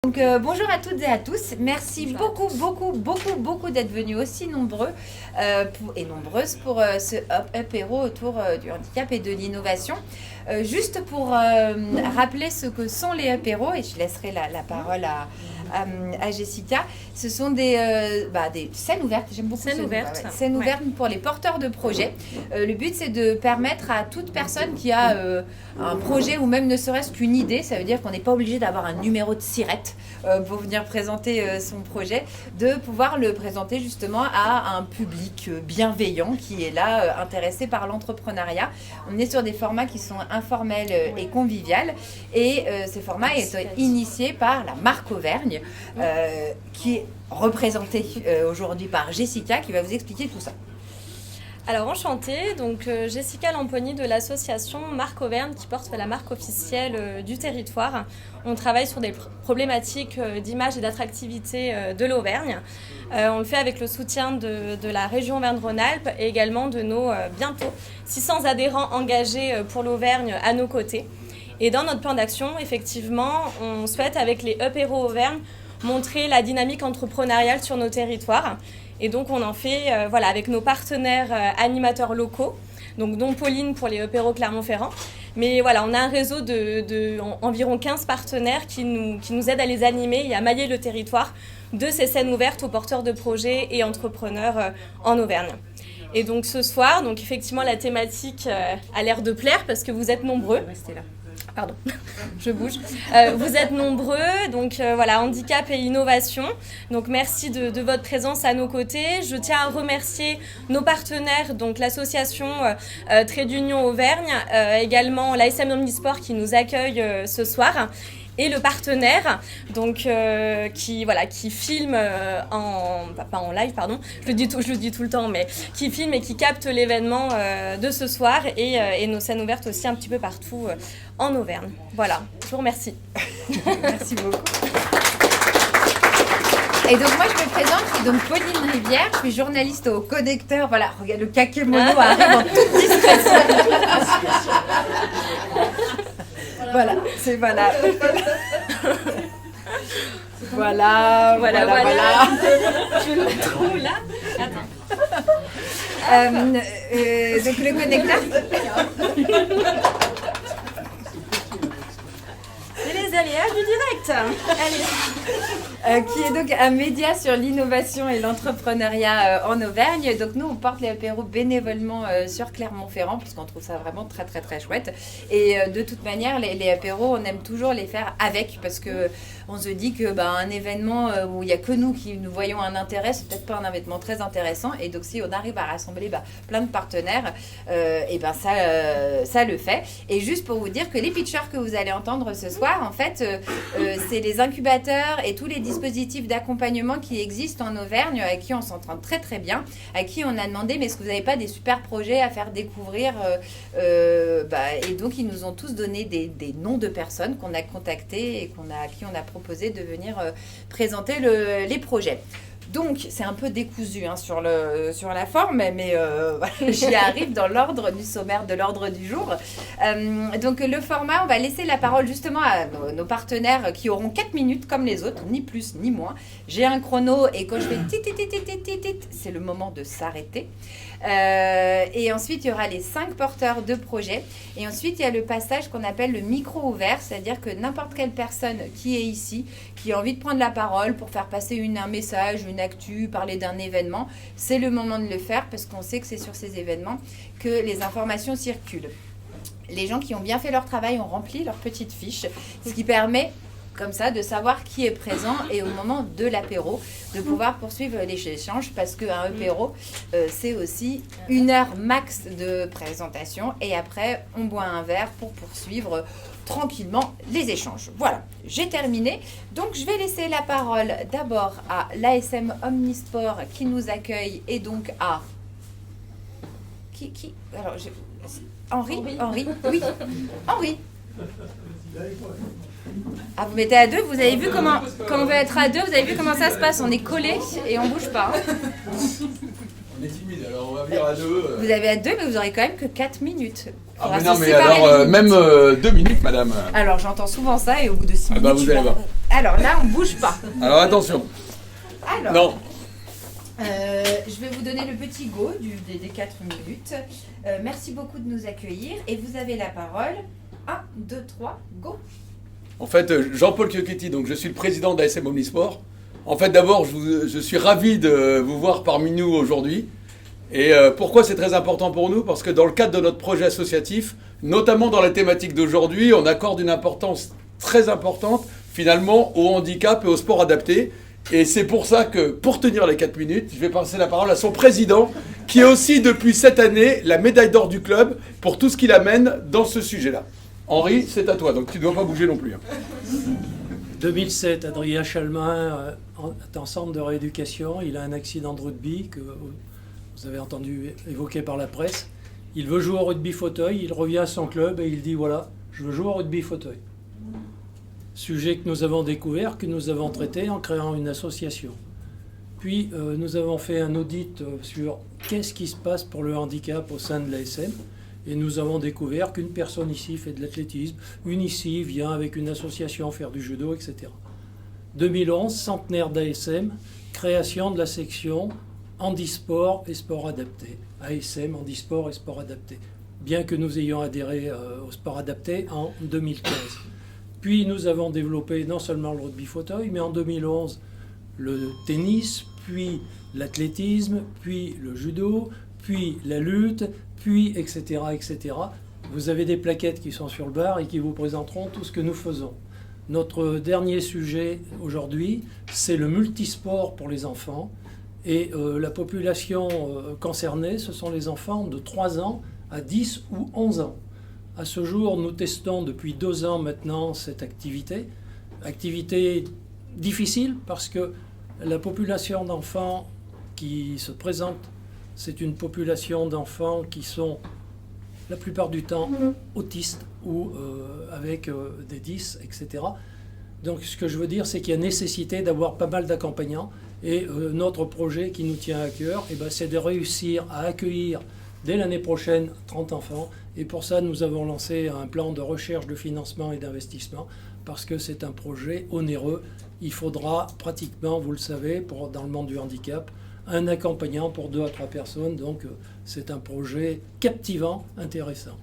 Donc bonjour à toutes et à tous, merci beaucoup d'être venus aussi nombreux et nombreuses pour ce apéro autour du handicap et de l'innovation. Juste pour rappeler ce que sont les apéros, et je laisserai la parole à Jessica, ce sont des scènes ouvertes, j'aime beaucoup scènes ouvertes, scènes ouvertes pour les porteurs de projets. Le but c'est de permettre à toute personne qui a un projet ou même ne serait-ce qu'une idée, ça veut dire qu'on n'est pas obligé d'avoir un numéro de SIRET pour venir présenter son projet, de pouvoir le présenter justement à un public bienveillant qui est là, intéressé par l'entrepreneuriat. On est sur des formats qui sont informels et conviviaux, et ces formats sont initiés par la marque Auvergne, qui est représentée aujourd'hui par Jessica, qui va vous expliquer tout ça. Alors enchantée, donc Jessica Lamponi de l'association Marque Auvergne qui porte la marque officielle du territoire. On travaille sur des problématiques d'image et d'attractivité de l'Auvergne. On le fait avec le soutien de la région Auvergne-Rhône-Alpes et également de nos bientôt 600 adhérents engagés pour l'Auvergne à nos côtés. Et dans notre plan d'action, effectivement, on souhaite avec les apéros Auvergne montrer la dynamique entrepreneuriale sur nos territoires. Et donc, on en fait avec nos partenaires animateurs locaux, donc dont Pauline pour les apéros Clermont-Ferrand. Mais voilà, on a un réseau d'environ 15 partenaires qui nous aident à les animer et à mailler le territoire de ces scènes ouvertes aux porteurs de projets et entrepreneurs en Auvergne. Et donc ce soir, donc effectivement, la thématique a l'air de plaire parce que vous êtes nombreux. Restez là. Pardon, je bouge. Vous êtes nombreux, donc handicap et innovation. Donc merci de votre présence à nos côtés. Je tiens à remercier nos partenaires, donc l'association Trait d'Union Auvergne, également l'ASM Omnisport qui nous accueille ce soir. Et le partenaire, donc qui filme pas en live, pardon, je le dis tout le temps, mais qui filme et qui capte l'événement de ce soir et nos scènes ouvertes aussi un petit peu partout en Auvergne. Voilà, je vous remercie. Merci beaucoup. Et donc moi je me présente, je suis donc Pauline Rivière, je suis journaliste au Connecteur. Voilà, regarde, le kakémono arrive en toute discrétion. Voilà. Je le trouve là. Attends. Donc le Connecteur. C'est les aléas du direct. Allez. Qui est donc un média sur l'innovation et l'entrepreneuriat en Auvergne. Donc nous, on porte les apéros bénévolement sur Clermont-Ferrand, puisqu'on trouve ça vraiment très très très chouette. Et de toute manière, les apéros, on aime toujours les faire avec, parce que on se dit que un événement où il n'y a que nous qui nous voyons un intérêt, c'est peut-être pas un événement très intéressant. Et donc si on arrive à rassembler plein de partenaires, ça le fait. Et juste pour vous dire que les pitchers que vous allez entendre ce soir, en fait, c'est les incubateurs et tous les dispositifs d'accompagnement qui existent en Auvergne, avec qui on s'entend très très bien, à qui on a demandé mais est-ce que vous n'avez pas des super projets à faire découvrir, et donc ils nous ont tous donné des noms de personnes qu'on a contactées et à qui on a proposé de venir présenter les projets. Donc, c'est un peu décousu sur la forme, mais j'y arrive dans l'ordre du sommaire de l'ordre du jour. Donc, le format, on va laisser la parole justement à nos partenaires qui auront 4 minutes comme les autres, ni plus ni moins. J'ai un chrono et quand je fais tit, c'est le moment de s'arrêter. Et ensuite, il y aura les 5 porteurs de projets. Et ensuite, il y a le passage qu'on appelle le micro ouvert, c'est-à-dire que n'importe quelle personne qui est ici, qui a envie de prendre la parole pour faire passer un message, une actu, parler d'un événement, c'est le moment de le faire parce qu'on sait que c'est sur ces événements que les informations circulent. Les gens qui ont bien fait leur travail ont rempli leur petite fiche, ce qui permet comme ça de savoir qui est présent et au moment de l'apéro de pouvoir poursuivre les échanges, parce qu'un apéro c'est aussi 1 heure max de présentation et après on boit un verre pour poursuivre tranquillement les échanges. Voilà, j'ai terminé. Donc je vais laisser la parole d'abord à l'ASM Omnisport qui nous accueille et donc à alors Henri, oui, Henri. Ah, vous mettez à 2, vous avez vu comment on veut être à 2, vous avez vu comment ça se passe, on est collés et on bouge pas. On est timide, alors on va venir à deux. Vous avez à deux, mais vous aurez quand même que 4 minutes. Ah mais non, mais alors, même 2 minutes, madame. Alors, j'entends souvent ça, et au bout de 6 minutes... bah vous allez voir. Alors là, on bouge pas. Alors attention. Alors, Non. je vais vous donner le petit go des 4 minutes. Merci beaucoup de nous accueillir, et vous avez la parole. 1, 2, 3, go. En fait, Jean-Paul Chiocchetti, donc je suis le président d'ASM Omnisport. En fait, d'abord, je suis ravi de vous voir parmi nous aujourd'hui. Et pourquoi c'est très important pour nous? Parce que dans le cadre de notre projet associatif, notamment dans la thématique d'aujourd'hui, on accorde une importance très importante, finalement, au handicap et au sport adapté. Et c'est pour ça que, pour tenir les 4 minutes, je vais passer la parole à son président, qui est aussi, depuis cette année, la médaille d'or du club pour tout ce qu'il amène dans ce sujet-là. Henri, c'est à toi, donc tu ne dois pas bouger non plus. 2007, Adrien Chalmin est en centre de rééducation. Il a un accident de rugby que vous avez entendu évoqué par la presse. Il veut jouer au rugby fauteuil, il revient à son club et il dit voilà, je veux jouer au rugby fauteuil. Sujet que nous avons découvert, que nous avons traité en créant une association. Puis nous avons fait un audit sur qu'est-ce qui se passe pour le handicap au sein de l'ASM. Et nous avons découvert qu'une personne ici fait de l'athlétisme, une ici vient avec une association faire du judo, etc. 2011, centenaire d'ASM, création de la section handisport et sport adapté. ASM, handisport et sport adapté. Bien que nous ayons adhéré au sport adapté en 2015. Puis nous avons développé non seulement le rugby fauteuil, mais en 2011 le tennis, puis l'athlétisme, puis le judo, puis la lutte, puis etc., etc. Vous avez des plaquettes qui sont sur le bar et qui vous présenteront tout ce que nous faisons. Notre dernier sujet aujourd'hui, c'est le multisport pour les enfants. Et la population concernée, ce sont les enfants de 3 ans à 10 ou 11 ans. À ce jour, nous testons depuis 2 ans maintenant cette activité. Activité difficile parce que la population d'enfants qui se présente, c'est une population d'enfants qui sont la plupart du temps autistes ou avec des 10, etc. Donc ce que je veux dire, c'est qu'il y a nécessité d'avoir pas mal d'accompagnants. Et notre projet qui nous tient à cœur, c'est de réussir à accueillir dès l'année prochaine 30 enfants. Et pour ça, nous avons lancé un plan de recherche de financement et d'investissement parce que c'est un projet onéreux. Il faudra pratiquement, vous le savez, dans le monde du handicap, un accompagnant pour 2 à 3 personnes. Donc c'est un projet captivant, intéressant.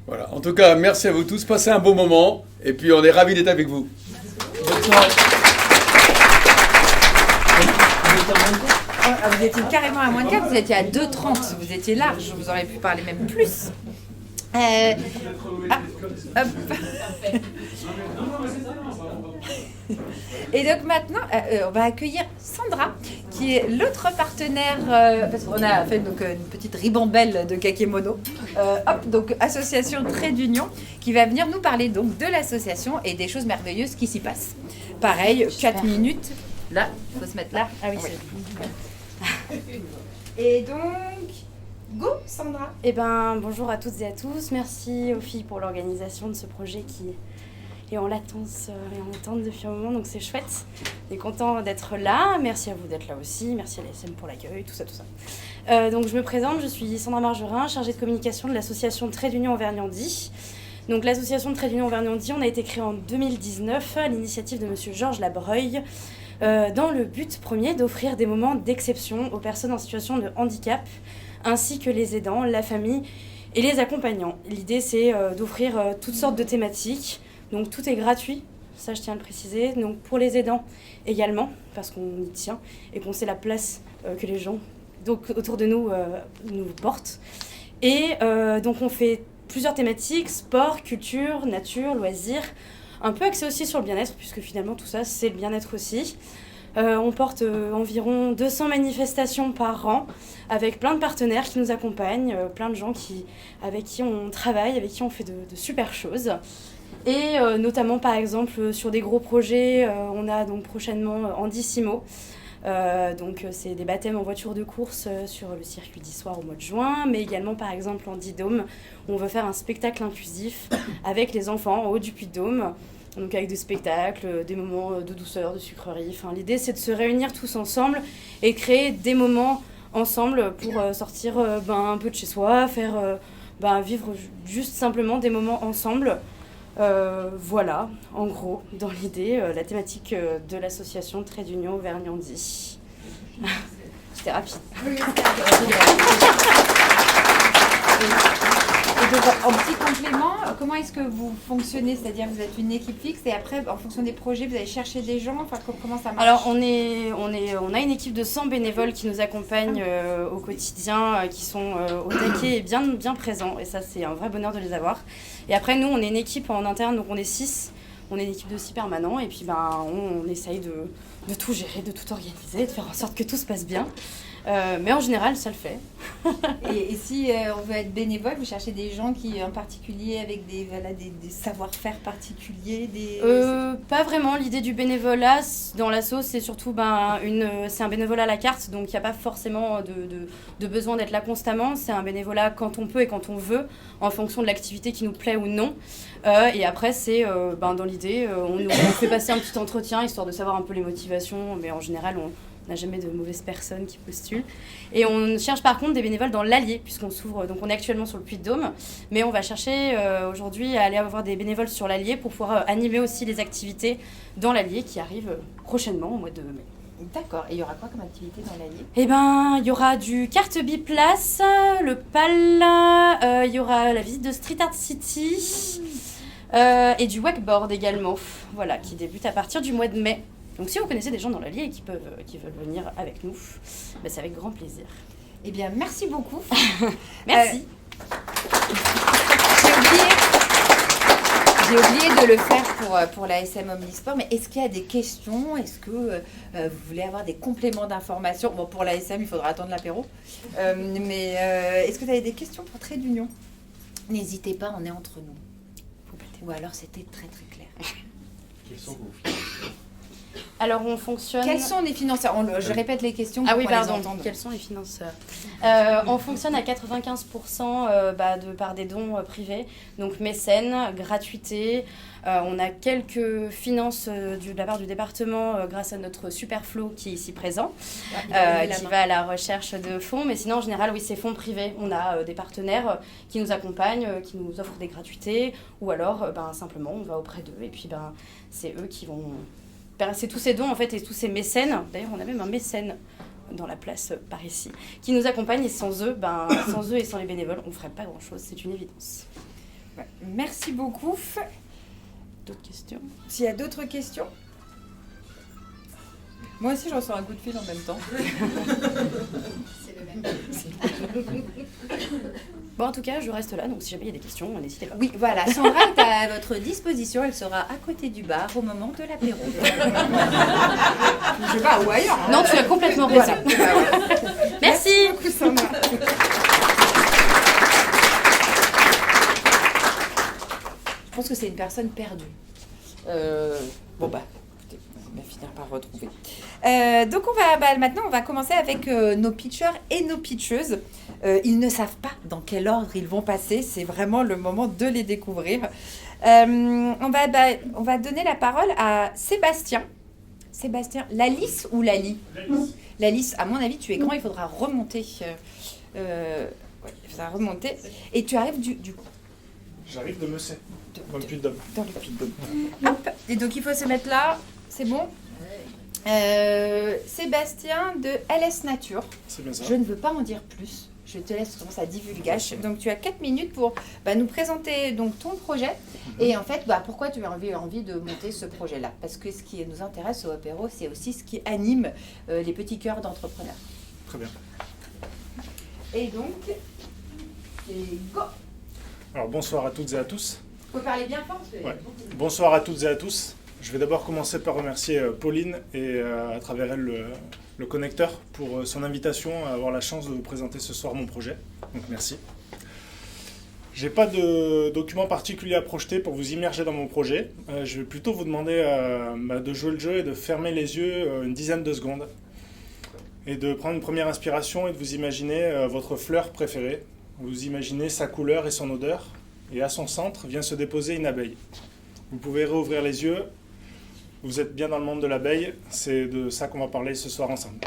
Voilà. En tout cas, merci à vous tous. Passez un bon moment. Et puis, on est ravis d'être avec vous. Vous étiez carrément à moins de 4, vous étiez à 2h30. Vous étiez large, vous auriez pu parler même plus. Et donc maintenant, on va accueillir Sandra, qui est l'autre partenaire, parce qu'on a fait donc, une petite ribambelle de kakémono, donc association Trait d'Union, qui va venir nous parler donc de l'association et des choses merveilleuses qui s'y passent. Pareil, 4 minutes. Là, il faut se mettre là. Ah oui, c'est Et donc, go Sandra. Bonjour à toutes et à tous. Merci aux filles pour l'organisation de ce projet qui est en latence et en attente depuis un moment, donc c'est chouette. On est content d'être là. Merci à vous d'être là aussi. Merci à l'ASM pour l'accueil, tout ça. Donc je me présente, je suis Sandra Margerin, chargée de communication de l'association Trait d'Union Auvergne-Rhône-Alpes. Donc l'association Trait d'Union Auvergne-Rhône-Alpes, on a été créée en 2019 à l'initiative de monsieur Georges Labreuil, dans le but premier d'offrir des moments d'exception aux personnes en situation de handicap, ainsi que les aidants, la famille et les accompagnants. L'idée, c'est d'offrir toutes sortes de thématiques, donc tout est gratuit, ça je tiens à le préciser, donc pour les aidants également, parce qu'on y tient et qu'on sait la place que les gens donc, autour de nous nous portent. Et donc on fait plusieurs thématiques, sport, culture, nature, loisirs, un peu axé aussi sur le bien-être, puisque finalement tout ça c'est le bien-être aussi. On porte environ 200 manifestations par an, avec plein de partenaires qui nous accompagnent, plein de gens avec qui on travaille, avec qui on fait de super choses. Et notamment par exemple sur des gros projets, on a donc prochainement Handissimo. Donc c'est des baptêmes en voiture de course sur le circuit d'Issoire au mois de juin, mais également par exemple Handidôme, où on veut faire un spectacle inclusif avec les enfants en haut du Puy-de-Dôme, donc avec des spectacles, des moments de douceur, de sucrerie. Enfin, l'idée c'est de se réunir tous ensemble et créer des moments ensemble pour sortir un peu de chez soi, faire vivre juste simplement des moments ensemble. Voilà, en gros, dans l'idée, la thématique de l'association Trait d'Union Auvergne-Andy. C'était rapide. Et donc, en petit complément, comment est-ce que vous fonctionnez? C'est-à-dire vous êtes une équipe fixe et après, en fonction des projets, vous allez chercher des gens. Enfin, comment ça marche? Alors, on a une équipe de 100 bénévoles qui nous accompagnent au quotidien, qui sont au taquet et bien présents. Et ça, c'est un vrai bonheur de les avoir. Et après, nous, on est une équipe en interne, donc on est 6. On est une équipe de 6 permanents. Et puis, on essaye de tout gérer, de tout organiser, de faire en sorte que tout se passe bien. Mais en général, ça le fait. Et si on veut être bénévole, vous cherchez des gens qui, en particulier, avec des savoir-faire particuliers Pas vraiment. L'idée du bénévolat dans l'asso, c'est surtout c'est un bénévolat à la carte, donc il n'y a pas forcément de besoin d'être là constamment. C'est un bénévolat quand on peut et quand on veut, en fonction de l'activité qui nous plaît ou non. Et après, c'est dans l'idée, on fait passer un petit entretien, histoire de savoir un peu les motivations, mais en général, on n'a jamais de mauvaises personnes qui postulent. Et on cherche par contre des bénévoles dans l'Allier, puisqu'on s'ouvre, donc on est actuellement sur le Puy-de-Dôme, mais on va chercher aujourd'hui à aller avoir des bénévoles sur l'Allier pour pouvoir animer aussi les activités dans l'Allier qui arrivent prochainement au mois de mai. D'accord. Et il y aura quoi comme activité dans l'Allier? Il y aura du carte biplace, le PAL, il y aura la visite de Street Art City et du wakeboard également, voilà, qui débute à partir du mois de mai. Donc si vous connaissez des gens dans l'Allier et qui veulent venir avec nous, c'est avec grand plaisir. Eh bien, merci beaucoup. Merci. J'ai oublié de le faire pour la SM Omnisport, mais est-ce qu'il y a des questions? Est-ce que vous voulez avoir des compléments d'informations? Bon, pour la SM, il faudra attendre l'apéro. Mais est-ce que vous avez des questions pour Trait d'Union? N'hésitez pas, on est entre nous. Ou alors c'était très très clair. Quels sont vos financeurs? Alors on fonctionne... Quels sont les financeurs? Je répète les questions pour qu'on les entende. Quels sont les financeurs? On fonctionne à 95% par des dons privés, donc mécènes, gratuité. On a quelques finances de la part du département grâce à notre Superflow qui est ici présent, qui va à la recherche de fonds. Mais sinon, en général, oui, c'est fonds privés. On a des partenaires qui nous accompagnent, qui nous offrent des gratuités, ou alors simplement on va auprès d'eux et puis c'est eux qui vont... C'est tous ces dons en fait et tous ces mécènes. D'ailleurs, on a même un mécène dans la place par ici qui nous accompagne et sans eux et sans les bénévoles, on ne ferait pas grand-chose. C'est une évidence. Ouais. Merci beaucoup. D'autres questions? S'il y a d'autres questions? Moi aussi, je reçois un coup de fil en même temps. C'est le même. Bon, en tout cas, je reste là, donc si jamais il y a des questions, n'hésitez pas. Oui, voilà, Sandra est à votre disposition, elle sera à côté du bar au moment de l'apéro. Je sais pas, ou ailleurs. Non, tu as complètement raison. Voilà. Merci beaucoup, Sandra. Je pense que c'est une personne perdue. Écoutez, on va finir par retrouver. Donc maintenant, on va commencer avec nos pitchers et nos pitcheuses. Ils ne savent pas dans quel ordre ils vont passer. C'est vraiment le moment de les découvrir. On va donner la parole à Sébastien. Sébastien, Lalice ou Lali? Lalice, à mon avis, tu es grand, il faudra remonter. Il faudra remonter. Et tu arrives du J'arrive de Messé, dans le Puy-de-Dôme. Dans le Puy-de-Dôme. Hop. Et donc, il faut se mettre là. C'est bon? Sébastien de LS Nature. C'est bien ça. Je ne veux pas en dire plus. Je te laisse commencer à divulgage. Donc tu as 4 minutes pour nous présenter donc, ton projet et en fait pourquoi tu as envie de monter ce projet-là. Parce que ce qui nous intéresse au apéro, c'est aussi ce qui anime les petits cœurs d'entrepreneurs. Très bien. Et donc, c'est go. Alors bonsoir à toutes et à tous. Faut parler bien fort. Ouais. Bonsoir à toutes et à tous. Je vais d'abord commencer par remercier Pauline et à travers elle le connecteur pour son invitation à avoir la chance de vous présenter ce soir mon projet. Donc merci. J'ai pas de document particulier à projeter pour vous immerger dans mon projet. Je vais plutôt vous demander de jouer le jeu et de fermer les yeux une dizaine de secondes et de prendre une première inspiration et de vous imaginer votre fleur préférée. Vous imaginez sa couleur et son odeur et à son centre vient se déposer une abeille. Vous pouvez réouvrir les yeux. Vous êtes bien dans le monde de l'abeille, c'est de ça qu'on va parler ce soir ensemble.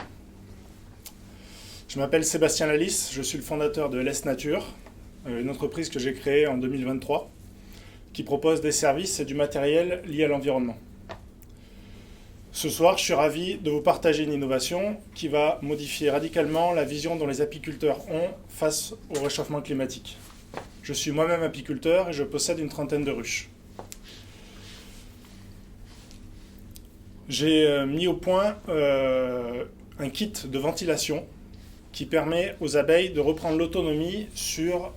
Je m'appelle Sébastien Lalisse, je suis le fondateur de LS Nature, une entreprise que j'ai créée en 2023 qui propose des services et du matériel liés à l'environnement. Ce soir, je suis ravi de vous partager une innovation qui va modifier radicalement la vision dont les apiculteurs ont face au réchauffement climatique. Je suis moi-même apiculteur et je possède une 30aine de ruches. J'ai mis au point un kit de ventilation qui permet aux abeilles de reprendre l'autonomie sur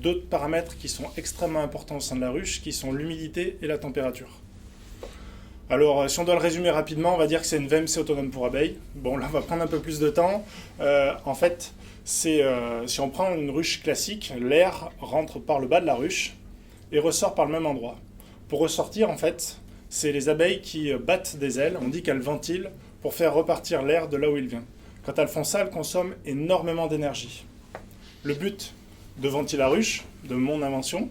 deux paramètres qui sont extrêmement importants au sein de la ruche, qui sont l'humidité et la température. Alors, si on doit le résumer rapidement, on va dire que c'est une VMC autonome pour abeilles. Bon, là, on va prendre un peu plus de temps. En fait, si on prend une ruche classique, l'air rentre par le bas de la ruche et ressort par le même endroit. Pour ressortir, en fait, c'est les abeilles qui battent des ailes. On dit qu'elles ventilent pour faire repartir l'air de là où il vient. Quand elles font ça, elles consomment énormément d'énergie. Le but de Ventilaruche, de mon invention,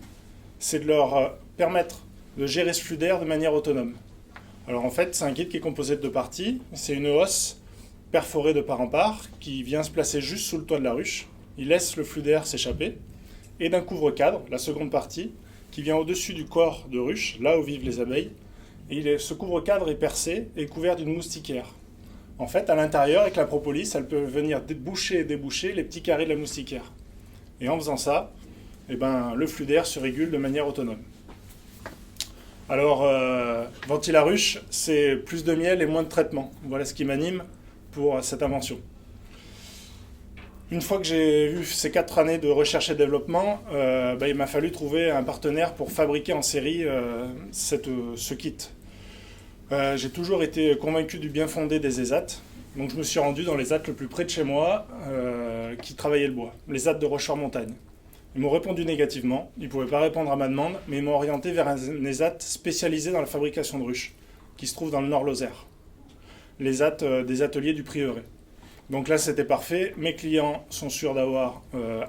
c'est de leur permettre de gérer ce flux d'air de manière autonome. Alors en fait, c'est un kit qui est composé de deux parties. C'est une hausse perforée de part en part qui vient se placer juste sous le toit de la ruche. Il laisse le flux d'air s'échapper. Et d'un couvre-cadre, la seconde partie, qui vient au-dessus du corps de ruche, là où vivent les abeilles. Et ce couvre-cadre est percé et couvert d'une moustiquaire. En fait, à l'intérieur, avec la propolis, elle peut venir boucher et déboucher les petits carrés de la moustiquaire. Et en faisant ça, le flux d'air se régule de manière autonome. Alors, Ventilaruche, c'est plus de miel et moins de traitement. Voilà ce qui m'anime pour cette invention. Une fois que j'ai eu ces 4 années de recherche et développement, il m'a fallu trouver un partenaire pour fabriquer en série ce kit. J'ai toujours été convaincu du bien fondé des ESAT. Donc je me suis rendu dans les ESAT le plus près de chez moi qui travaillaient le bois, les ESAT de Rochefort-Montagne. Ils m'ont répondu négativement, ils ne pouvaient pas répondre à ma demande, mais ils m'ont orienté vers un ESAT spécialisé dans la fabrication de ruches, qui se trouve dans le Nord-Lozère. Les ESAT des ateliers du Prieuré. Donc là c'était parfait, mes clients sont sûrs d'avoir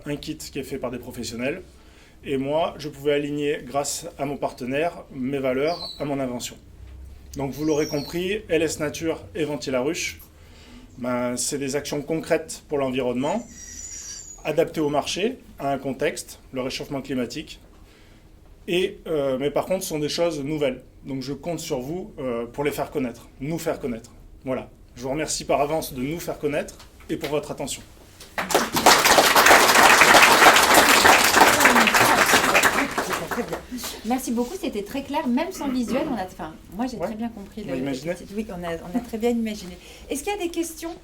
un kit qui est fait par des professionnels, et moi je pouvais aligner grâce à mon partenaire mes valeurs à mon invention. Donc vous l'aurez compris, LS Nature et Ventilaruche, c'est des actions concrètes pour l'environnement, adaptées au marché, à un contexte, le réchauffement climatique, mais par contre ce sont des choses nouvelles. Donc je compte sur vous pour les faire connaître, nous faire connaître. Voilà, je vous remercie par avance de nous faire connaître et pour votre attention. Merci beaucoup, c'était très clair, même sans visuel. Moi j'ai très bien compris. On a imaginé. Oui, on a très bien imaginé. Est-ce qu'il y a des questions?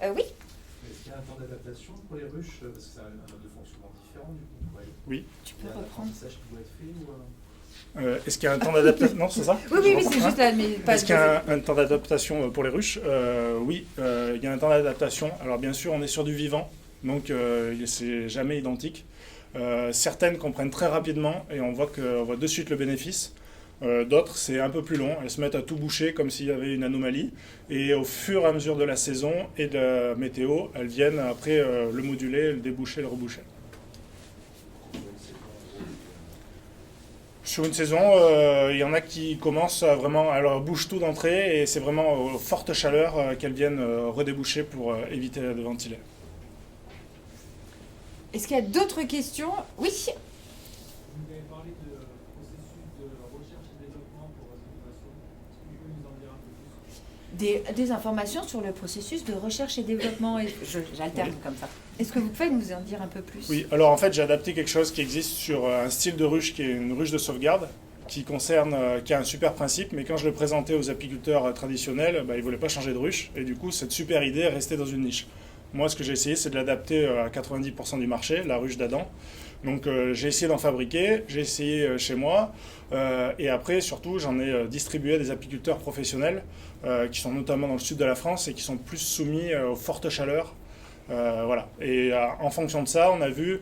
Oui. Est-ce qu'il y a un temps d'adaptation pour les ruches? Parce que c'est un mode de fonctionnement différent du coup. Oui. Tu peux reprendre. Est-ce qui doit être fait ou est-ce qu'il y a un temps d'adaptation? Non, c'est ça? Oui, c'est juste là. Mais pas est-ce qu'il y a un temps d'adaptation pour les ruches? Oui, il y a un temps d'adaptation. Alors bien sûr, on est sur du vivant, donc c'est jamais identique. Certaines comprennent très rapidement et on voit de suite le bénéfice. D'autres, c'est un peu plus long. Elles se mettent à tout boucher comme s'il y avait une anomalie. Et au fur et à mesure de la saison et de la météo, elles viennent après le moduler, le déboucher, le reboucher. Sur une saison, il y en a qui commencent à vraiment... Alors, bouche tout d'entrée et c'est vraiment aux fortes chaleurs qu'elles viennent redéboucher pour éviter de ventiler. Est-ce qu'il y a d'autres questions? Oui. Vous avez parlé de processus de recherche et développement pour l'innovation. Est-ce que vous pouvez nous en dire un peu plus? Des informations sur le processus de recherche et développement. J'alterne comme ça. Est-ce que vous pouvez nous en dire un peu plus? Oui, alors en fait j'ai adapté quelque chose qui existe sur un style de ruche qui est une ruche de sauvegarde qui a un super principe, mais quand je le présentais aux apiculteurs traditionnels, ils ne voulaient pas changer de ruche et du coup cette super idée est restée dans une niche. Moi, ce que j'ai essayé, c'est de l'adapter à 90% du marché, la ruche d'Adam. Donc, j'ai essayé d'en fabriquer, j'ai essayé chez moi. Et après, surtout, j'en ai distribué à des apiculteurs professionnels qui sont notamment dans le sud de la France et qui sont plus soumis aux fortes chaleurs. Voilà. Et en fonction de ça, on a vu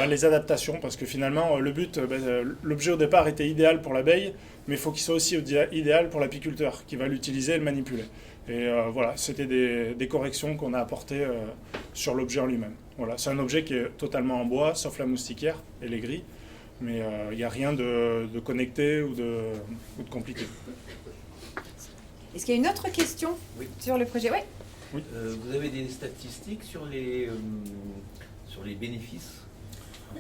les adaptations. Parce que finalement, le but, l'objet au départ était idéal pour l'abeille, mais il faut qu'il soit aussi idéal pour l'apiculteur qui va l'utiliser et le manipuler. Et voilà, c'était des corrections qu'on a apportées sur l'objet en lui-même. Voilà, c'est un objet qui est totalement en bois, sauf la moustiquaire et les grilles, mais il n'y a rien de connecté ou de compliqué. Est-ce qu'il y a une autre question sur le projet? Oui. Oui. Vous avez des statistiques sur les bénéfices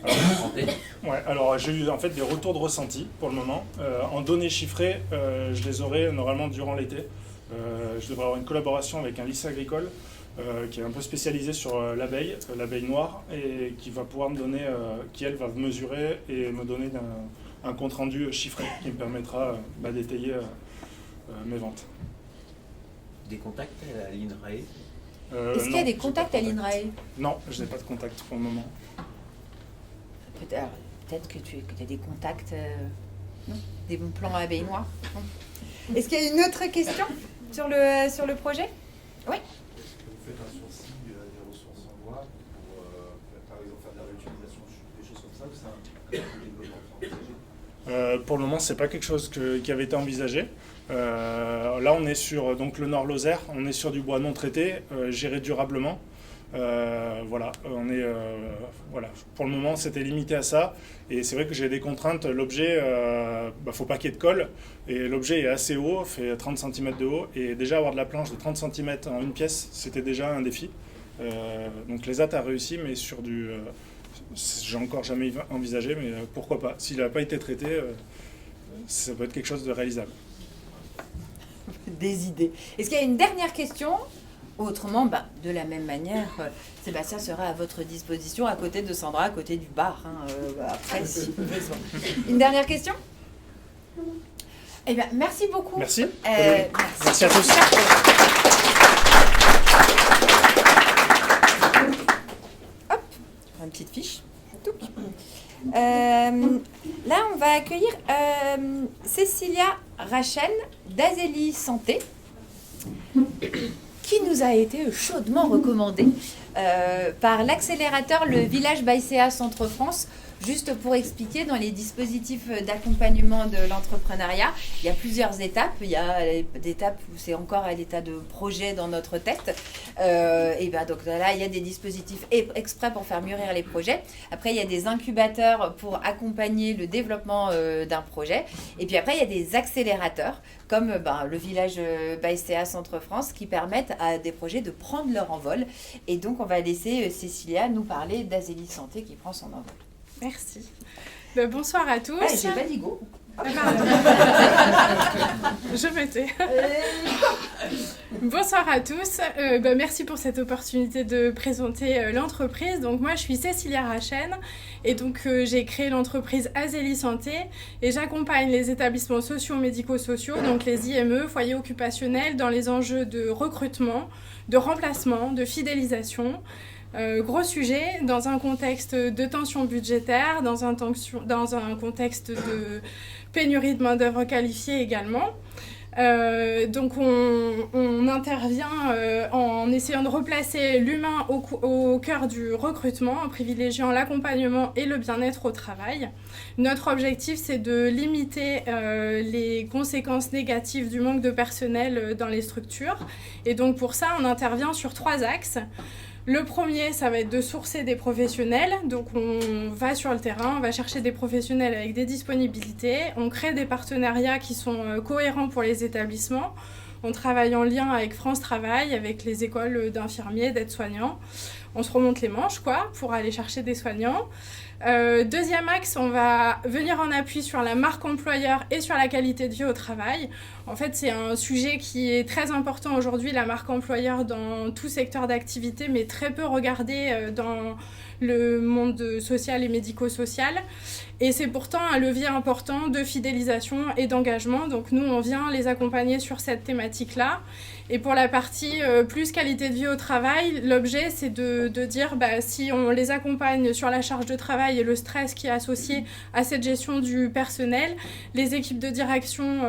en tête? Ouais, alors j'ai eu en fait des retours de ressenti pour le moment. En données chiffrées, je les aurai normalement durant l'été. Je devrais avoir une collaboration avec un lycée agricole qui est un peu spécialisé sur l'abeille noire, et qui va pouvoir me donner, qui elle va mesurer et me donner un compte rendu chiffré qui me permettra d'étayer mes ventes. Des contacts à l'INRAE? Est-ce qu'il y a des contacts à l'INRAE? Non, je n'ai pas de contact pour le moment. Peut-être que tu as des contacts, non, des bons plans abeilles noires. Non. Est-ce qu'il y a une autre question sur le projet? Oui. Est-ce que vous faites un sourcing des ressources en bois pour, par exemple, faire de la réutilisation, des choses comme ça, ou c'est un développement? Pour le moment, c'est pas quelque chose qui avait été envisagé. Là, on est sur donc, le Nord-Lozère, on est sur du bois non traité, géré durablement. Voilà, voilà. Pour le moment, c'était limité à ça. Et c'est vrai que j'ai des contraintes. L'objet, faut pas qu'il y ait de colle. Et l'objet est assez haut, fait 30 cm de haut. Et déjà, avoir de la planche de 30 cm en une pièce, c'était déjà un défi. Donc les AT a réussi, mais sur du... j'ai encore jamais envisagé, mais pourquoi pas. S'il n'a pas été traité, ça peut être quelque chose de réalisable. Des idées. Est-ce qu'il y a une dernière question? Autrement, de la même manière, Sébastien sera à votre disposition à côté de Sandra, à côté du bar. Après, si besoin. Une dernière question? Eh bien, merci beaucoup. Merci. Merci à tous. Hop, je prends une petite fiche. Là, on va accueillir Cécilia Rachel d'Azélie Santé, qui nous a été chaudement recommandée par l'accélérateur Le Village Baïséa Centre France. Juste pour expliquer, dans les dispositifs d'accompagnement de l'entrepreneuriat, il y a plusieurs étapes. Il y a l'étape où c'est encore à l'état de projet dans notre tête. Donc là, il y a des dispositifs exprès pour faire mûrir les projets. Après, il y a des incubateurs pour accompagner le développement d'un projet. Et puis après, il y a des accélérateurs comme le Village Baïséa Centre France qui permettent à des projets de prendre leur envol. Et donc, on va laisser Cécilia nous parler d'Azélie Santé qui prend son envol. Merci. Bonsoir à tous. J'ai pas dit go. Je me tais. Bonsoir à tous. Merci pour cette opportunité de présenter l'entreprise. Donc moi, je suis Cécilia Rachel et donc j'ai créé l'entreprise Azélie Santé et j'accompagne les établissements socio-médico-sociaux, donc les IME, foyers occupationnels, dans les enjeux de recrutement, de remplacement, de fidélisation. Gros sujet, dans un contexte de tension budgétaire, dans un contexte de pénurie de main-d'œuvre qualifiée également. Donc on intervient en essayant de replacer l'humain au cœur du recrutement, en privilégiant l'accompagnement et le bien-être au travail. Notre objectif, c'est de limiter les conséquences négatives du manque de personnel dans les structures. Et donc pour ça, on intervient sur 3 axes. Le premier, ça va être de sourcer des professionnels. Donc on va sur le terrain, on va chercher des professionnels avec des disponibilités. On crée des partenariats qui sont cohérents pour les établissements. On travaille en lien avec France Travail, avec les écoles d'infirmiers, d'aides-soignants. On se remonte les manches, pour aller chercher des soignants. Deuxième axe, on va venir en appui sur la marque employeur et sur la qualité de vie au travail. En fait, c'est un sujet qui est très important aujourd'hui, la marque employeur dans tout secteur d'activité, mais très peu regardé dans le monde social et médico-social. Et c'est pourtant un levier important de fidélisation et d'engagement. Donc nous, on vient les accompagner sur cette thématique-là. Et pour la partie plus qualité de vie au travail, l'objet, c'est de dire si on les accompagne sur la charge de travail et le stress qui est associé à cette gestion du personnel, les équipes de direction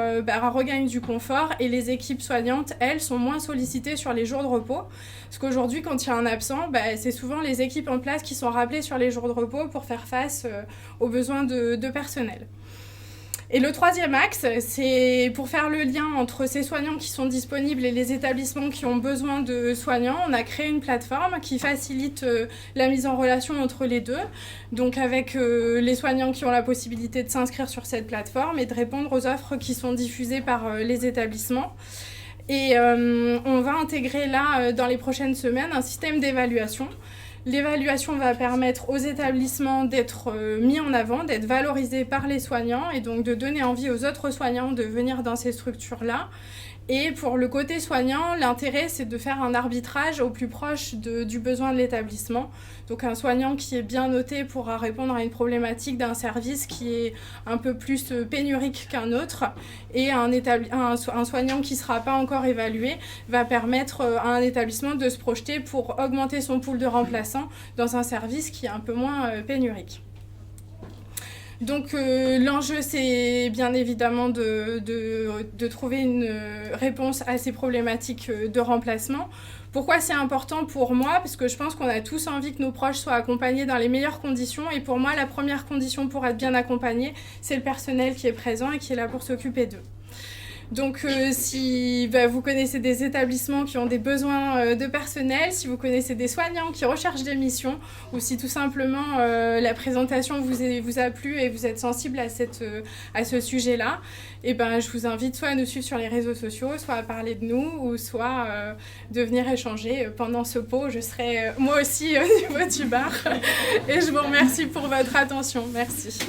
regagnent du confort et les équipes soignantes, elles, sont moins sollicitées sur les jours de repos. Parce qu'aujourd'hui, quand il y a un absent, c'est souvent les équipes en place qui sont rappelées sur les jours de repos pour faire face aux besoins de personnel. Et le troisième axe, c'est pour faire le lien entre ces soignants qui sont disponibles et les établissements qui ont besoin de soignants. On a créé une plateforme qui facilite la mise en relation entre les deux, donc avec les soignants qui ont la possibilité de s'inscrire sur cette plateforme et de répondre aux offres qui sont diffusées par les établissements. Et on va intégrer là, dans les prochaines semaines, un système d'évaluation. L'évaluation va permettre aux établissements d'être mis en avant, d'être valorisés par les soignants et donc de donner envie aux autres soignants de venir dans ces structures-là. Et pour le côté soignant, l'intérêt, c'est de faire un arbitrage au plus proche du besoin de l'établissement. Donc un soignant qui est bien noté pourra répondre à une problématique d'un service qui est un peu plus pénurique qu'un autre. Et un soignant qui ne sera pas encore évalué va permettre à un établissement de se projeter pour augmenter son pool de remplaçants dans un service qui est un peu moins pénurique. Donc l'enjeu, c'est bien évidemment de trouver une réponse à ces problématiques de remplacement. Pourquoi c'est important pour moi? Parce que je pense qu'on a tous envie que nos proches soient accompagnés dans les meilleures conditions. Et pour moi, la première condition pour être bien accompagné, c'est le personnel qui est présent et qui est là pour s'occuper d'eux. Donc si vous connaissez des établissements qui ont des besoins de personnel, si vous connaissez des soignants qui recherchent des missions, ou si tout simplement la présentation vous a plu et vous êtes sensible à ce sujet-là, et je vous invite soit à nous suivre sur les réseaux sociaux, soit à parler de nous, ou soit de venir échanger pendant ce pot. Je serai moi aussi au niveau du bar. Et je vous remercie pour votre attention. Merci.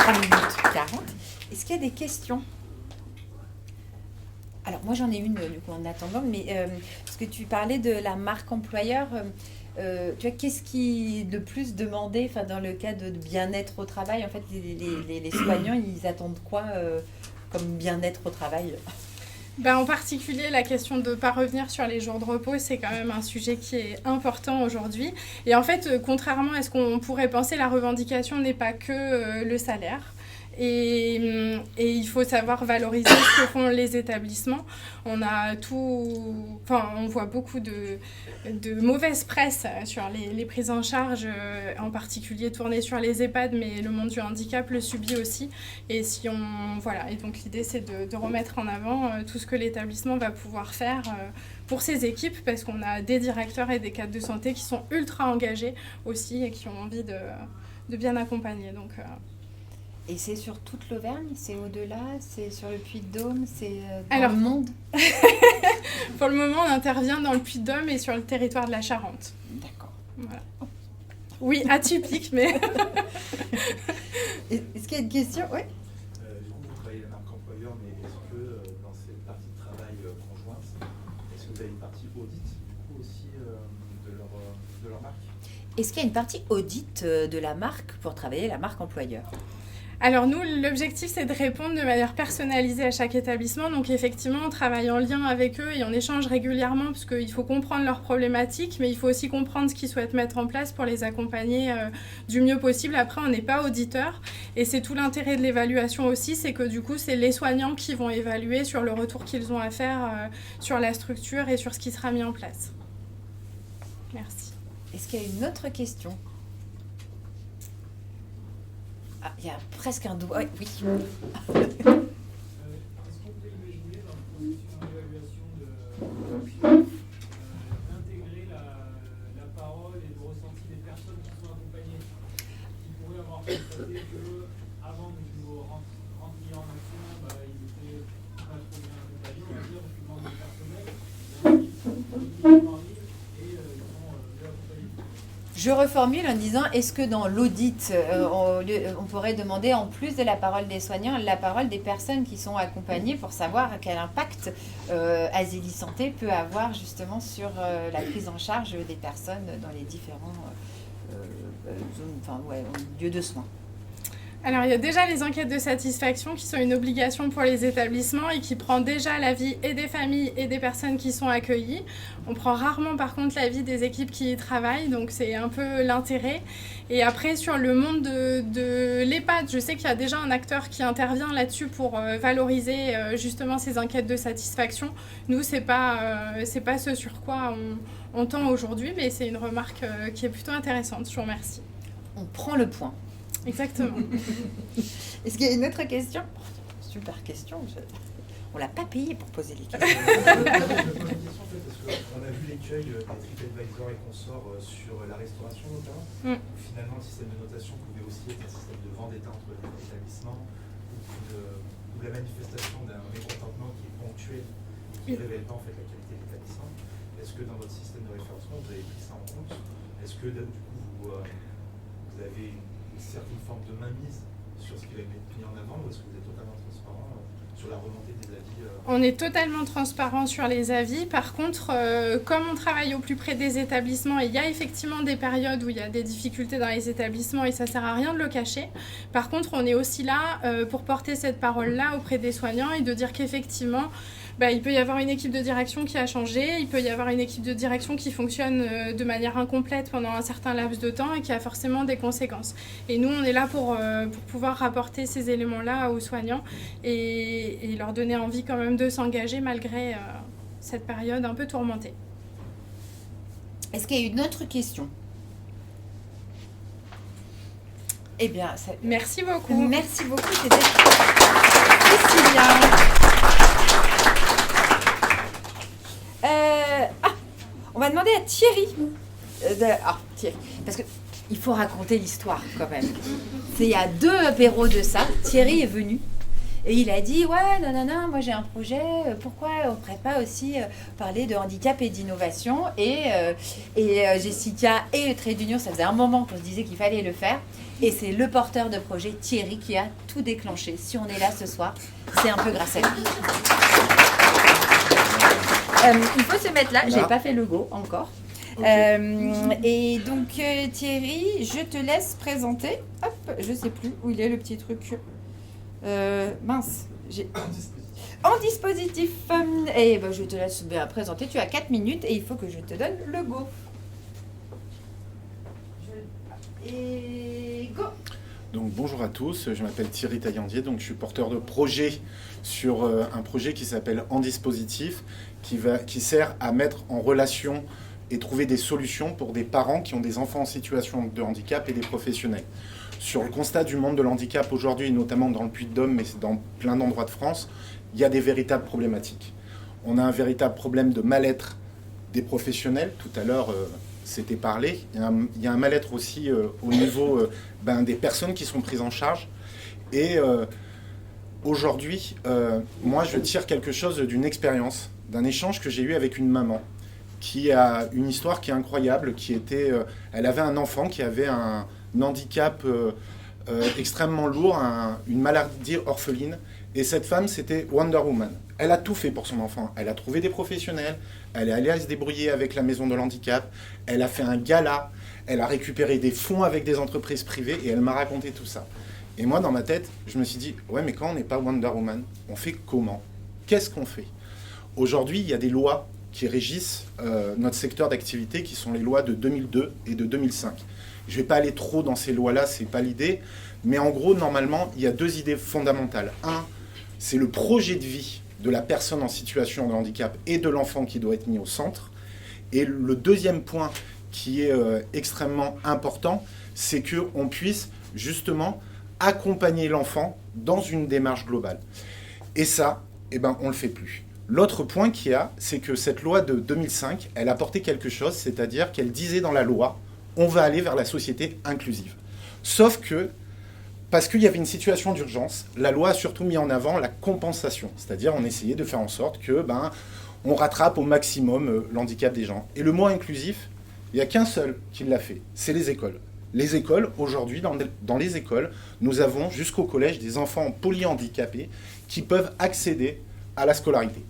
3 minutes 40. Est-ce qu'il y a des questions? Alors moi j'en ai une du coup en attendant, mais parce que tu parlais de la marque employeur, tu vois, qu'est-ce qui est le plus demandé dans le cas de bien-être au travail? En fait, les soignants, ils attendent quoi comme bien-être au travail? En particulier, la question de ne pas revenir sur les jours de repos, c'est quand même un sujet qui est important aujourd'hui. Et en fait, contrairement à ce qu'on pourrait penser, la revendication n'est pas que le salaire. Et il faut savoir valoriser ce que font les établissements. On voit beaucoup de mauvaise presse sur les prises en charge, en particulier tournées sur les EHPAD, mais le monde du handicap le subit aussi. Et et donc l'idée, c'est de remettre en avant tout ce que l'établissement va pouvoir faire pour ses équipes, parce qu'on a des directeurs et des cadres de santé qui sont ultra engagés aussi et qui ont envie de bien accompagner. Donc, Et c'est sur toute l'Auvergne, c'est au-delà, c'est sur le Puy-de-Dôme, c'est dans le monde? Pour le moment, on intervient dans le Puy-de-Dôme et sur le territoire de la Charente. D'accord. Voilà. Oui, atypique, mais... Est-ce qu'il y a une question? Oui. Du coup, vous travaillez la marque employeur, mais est-ce que dans cette partie de travail conjointe, est-ce que vous avez une partie audit du coup aussi de leur marque? Est-ce qu'il y a une partie audit de la marque pour travailler la marque employeur? Alors nous, l'objectif, c'est de répondre de manière personnalisée à chaque établissement. Donc effectivement, on travaille en lien avec eux et on échange régulièrement parce qu'il faut comprendre leurs problématiques, mais il faut aussi comprendre ce qu'ils souhaitent mettre en place pour les accompagner du mieux possible. Après, on n'est pas auditeur et c'est tout l'intérêt de l'évaluation aussi, c'est que du coup, c'est les soignants qui vont évaluer sur le retour qu'ils ont à faire sur la structure et sur ce qui sera mis en place. Merci. Est-ce qu'il y a une autre question? Ah, il y a presque un doigt. Oui. Est-ce qu'on peut imaginer dans le processus d'évaluation d'intégrer la parole et le ressenti des personnes qui sont accompagnées, qui pourraient avoir constaté qu'avant que vous rentriez en action, ils étaient pas trop bien accompagnés, on va dire, au manque de personnel, ils sont Je reformule en disant, est-ce que dans l'audit, on pourrait demander, en plus de la parole des soignants, la parole des personnes qui sont accompagnées pour savoir quel impact Asélie Santé peut avoir justement sur la prise en charge des personnes dans les différents lieux de soins? Alors, il y a déjà les enquêtes de satisfaction qui sont une obligation pour les établissements et qui prend déjà l'avis et des familles et des personnes qui sont accueillies. On prend rarement, par contre, l'avis des équipes qui y travaillent, donc c'est un peu l'intérêt. Et après, sur le monde de l'EHPAD, je sais qu'il y a déjà un acteur qui intervient là-dessus pour valoriser justement ces enquêtes de satisfaction. Nous, c'est pas ce sur quoi on tend aujourd'hui, mais c'est une remarque qui est plutôt intéressante. Je vous remercie. On prend le point. Exactement. Est-ce qu'il y a une autre question? Super question. On l'a pas payé pour poser les questions. On a vu l'écueil des TripAdvisor et consorts sur la restauration notamment. Finalement, le système de notation pouvait aussi être un système de vendetta entre les établissements, ou ou la manifestation d'un mécontentement qui est ponctuel, qui ne révèle pas en fait la qualité de l'établissement. Est-ce que dans votre système de référencement, vous avez pris ça en compte? Est-ce que du coup, vous avez une certaine forme de mainmise sur ce qui va être mis en avant, ou est-ce que vous êtes totalement transparent sur la remontée des avis? On est totalement transparent sur les avis. Par contre, comme on travaille au plus près des établissements, il y a effectivement des périodes où il y a des difficultés dans les établissements et ça sert à rien de le cacher. Par contre, on est aussi là pour porter cette parole-là auprès des soignants et de dire qu'effectivement, il peut y avoir une équipe de direction qui a changé, il peut y avoir une équipe de direction qui fonctionne de manière incomplète pendant un certain laps de temps et qui a forcément des conséquences. Et nous, on est là pour pouvoir rapporter ces éléments-là aux soignants et leur donner envie quand même de s'engager malgré cette période un peu tourmentée. Est-ce qu'il y a une autre question? Eh bien, merci beaucoup. Merci beaucoup, c'était Cécilia. On va demander à Thierry. Thierry, parce que il faut raconter l'histoire quand même. C'est il y a 2 apéros de ça. Thierry est venu et il a dit non, moi j'ai un projet. Pourquoi on ne pourrait pas aussi parler de handicap et d'innovation? Et Jessica et le Trait d'Union, ça faisait un moment qu'on se disait qu'il fallait le faire. Et c'est le porteur de projet, Thierry, qui a tout déclenché. Si on est là ce soir, c'est un peu grâce à lui. Il faut se mettre là, j'ai pas fait le go encore. Et donc Thierry, je te laisse présenter. Hop, je sais plus où il est le petit truc. Mince, en dispositif. Et je te laisse bien présenter. Tu as 4 minutes et il faut que je te donne le go. Et go. Donc bonjour à tous, je m'appelle Thierry Taillandier, donc je suis porteur de projet sur un projet qui s'appelle En Dispositif, qui sert à mettre en relation et trouver des solutions pour des parents qui ont des enfants en situation de handicap et des professionnels. Sur le constat du monde de l'handicap aujourd'hui, notamment dans le Puy-de-Dôme, mais c'est dans plein d'endroits de France, il y a des véritables problématiques. On a un véritable problème de mal-être des professionnels, tout à l'heure c'était parlé, il y a un mal-être aussi au niveau des personnes qui sont prises en charge. Et aujourd'hui, moi je tire quelque chose d'une expérience, d'un échange que j'ai eu avec une maman qui a une histoire qui est incroyable, elle avait un enfant qui avait un handicap extrêmement lourd, une maladie orpheline, et cette femme c'était Wonder Woman. Elle a tout fait pour son enfant, elle a trouvé des professionnels, elle est allée se débrouiller avec la maison de l'handicap, elle a fait un gala, elle a récupéré des fonds avec des entreprises privées et elle m'a raconté tout ça. Et moi dans ma tête, je me suis dit, ouais mais quand on n'est pas Wonder Woman, on fait comment? Qu'est-ce qu'on fait? Aujourd'hui, il y a des lois qui régissent notre secteur d'activité, qui sont les lois de 2002 et de 2005. Je ne vais pas aller trop dans ces lois-là, ce n'est pas l'idée, mais en gros, normalement, il y a 2 idées fondamentales. Un, c'est le projet de vie de la personne en situation de handicap et de l'enfant qui doit être mis au centre. Et le deuxième point qui est extrêmement important, c'est qu'on puisse justement accompagner l'enfant dans une démarche globale. Et ça, on ne le fait plus. L'autre point qu'il y a, c'est que cette loi de 2005, elle apportait quelque chose, c'est-à-dire qu'elle disait dans la loi, on va aller vers la société inclusive. Sauf que, parce qu'il y avait une situation d'urgence, la loi a surtout mis en avant la compensation, c'est-à-dire on essayait de faire en sorte que on rattrape au maximum l'handicap des gens. Et le mot inclusif, il n'y a qu'un seul qui l'a fait, c'est les écoles. Les écoles, aujourd'hui, dans les écoles, nous avons jusqu'au collège des enfants polyhandicapés qui peuvent accéder à la scolarité.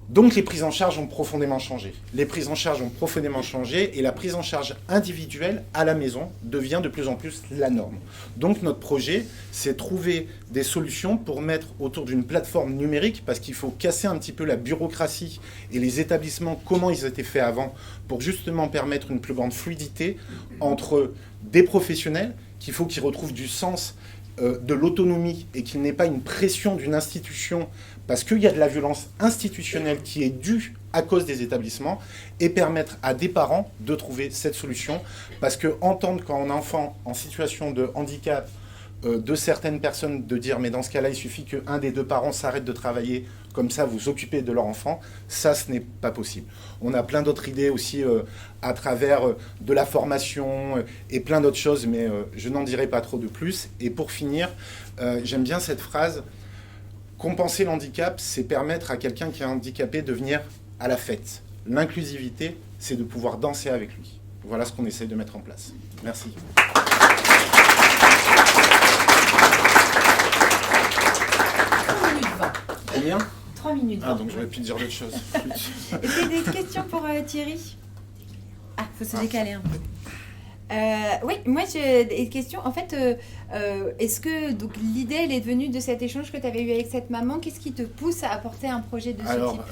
Donc les prises en charge ont profondément changé. Les prises en charge ont profondément changé et la prise en charge individuelle à la maison devient de plus en plus la norme. Donc notre projet, c'est trouver des solutions pour mettre autour d'une plateforme numérique, parce qu'il faut casser un petit peu la bureaucratie et les établissements, comment ils étaient faits avant, pour justement permettre une plus grande fluidité entre des professionnels, qu'il faut qu'ils retrouvent du sens, de l'autonomie et qu'il n'ait pas une pression d'une institution parce qu'il y a de la violence institutionnelle qui est due à cause des établissements, et permettre à des parents de trouver cette solution, parce que entendre quand on a un enfant en situation de handicap de certaines personnes de dire mais dans ce cas-là il suffit qu'un des 2 parents s'arrête de travailler, comme ça vous occupez de leur enfant, ça ce n'est pas possible. On a plein d'autres idées aussi à travers de la formation et plein d'autres choses, mais je n'en dirai pas trop de plus. Et pour finir, j'aime bien cette phrase, Compenser l'handicap, c'est permettre à quelqu'un qui est handicapé de venir à la fête. L'inclusivité, c'est de pouvoir danser avec lui. Voilà ce qu'on essaie de mettre en place. Merci. Combien ? 3 minutes. Ah, donc j'aurais pu dire d'autres choses. Est-ce qu'il y a des questions pour Thierry? Ah, il faut se décaler un peu. Oui, moi j'ai des questions. En fait, est-ce que donc l'idée elle est venue de cet échange que tu avais eu avec cette maman? Qu'est-ce qui te pousse à apporter un projet de ce type? Alors,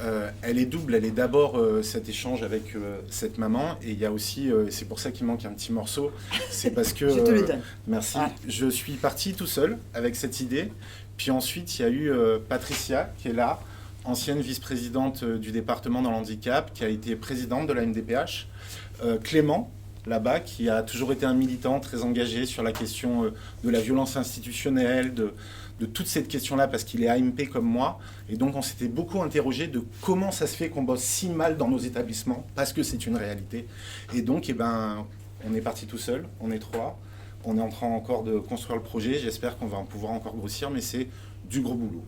elle est double. Elle est d'abord cet échange avec cette maman, et il y a aussi, c'est pour ça qu'il manque un petit morceau, c'est parce que... Je te le donne. Merci. Ah. Je suis parti tout seul avec cette idée. Puis ensuite, il y a eu Patricia qui est là, ancienne vice-présidente du département dans l'handicap, qui a été présidente de la MDPH. Clément, là-bas, qui a toujours été un militant très engagé sur la question de la violence institutionnelle, de toute cette question-là, parce qu'il est AMP comme moi. Et donc, on s'était beaucoup interrogé de comment ça se fait qu'on bosse si mal dans nos établissements, parce que c'est une réalité. Et donc, eh ben, on est parti tout seul, on est 3. On est en train encore de construire le projet. J'espère qu'on va en pouvoir encore grossir, mais c'est du gros boulot.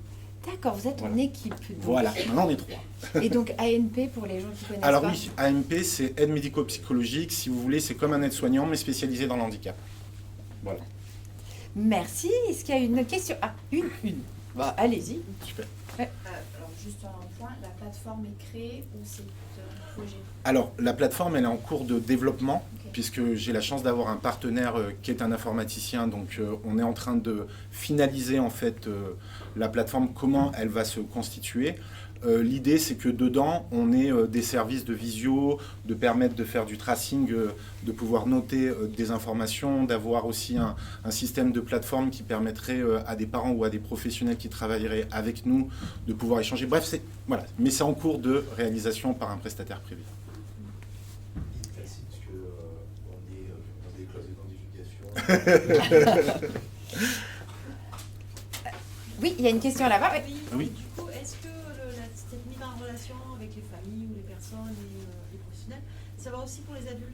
D'accord, vous êtes en équipe. Donc. Voilà, maintenant on est 3. Et donc ANP pour les gens qui connaissent Alors pas. oui, AMP c'est aide médico-psychologique. Si vous voulez, c'est comme un aide-soignant, mais spécialisé dans le handicap. Voilà. Merci. Est-ce qu'il y a une question? Ah, une. Bah, allez-y. Super. Alors juste un point, la plateforme est créée ou c'est un projet? Alors, la plateforme, elle est en cours de développement, puisque j'ai la chance d'avoir un partenaire qui est un informaticien. Donc, on est en train de finaliser, en fait, la plateforme, comment elle va se constituer. L'idée, c'est que dedans, on ait des services de visio, de permettre de faire du tracing, de pouvoir noter des informations, d'avoir aussi un système de plateforme qui permettrait à des parents ou à des professionnels qui travailleraient avec nous de pouvoir échanger. Bref, voilà. Mais c'est en cours de réalisation par un prestataire privé. Oui, il y a une question là-bas. Oui. Du coup, est-ce que cette mise en relation avec les familles ou les personnes et les professionnels, ça va aussi pour les adultes?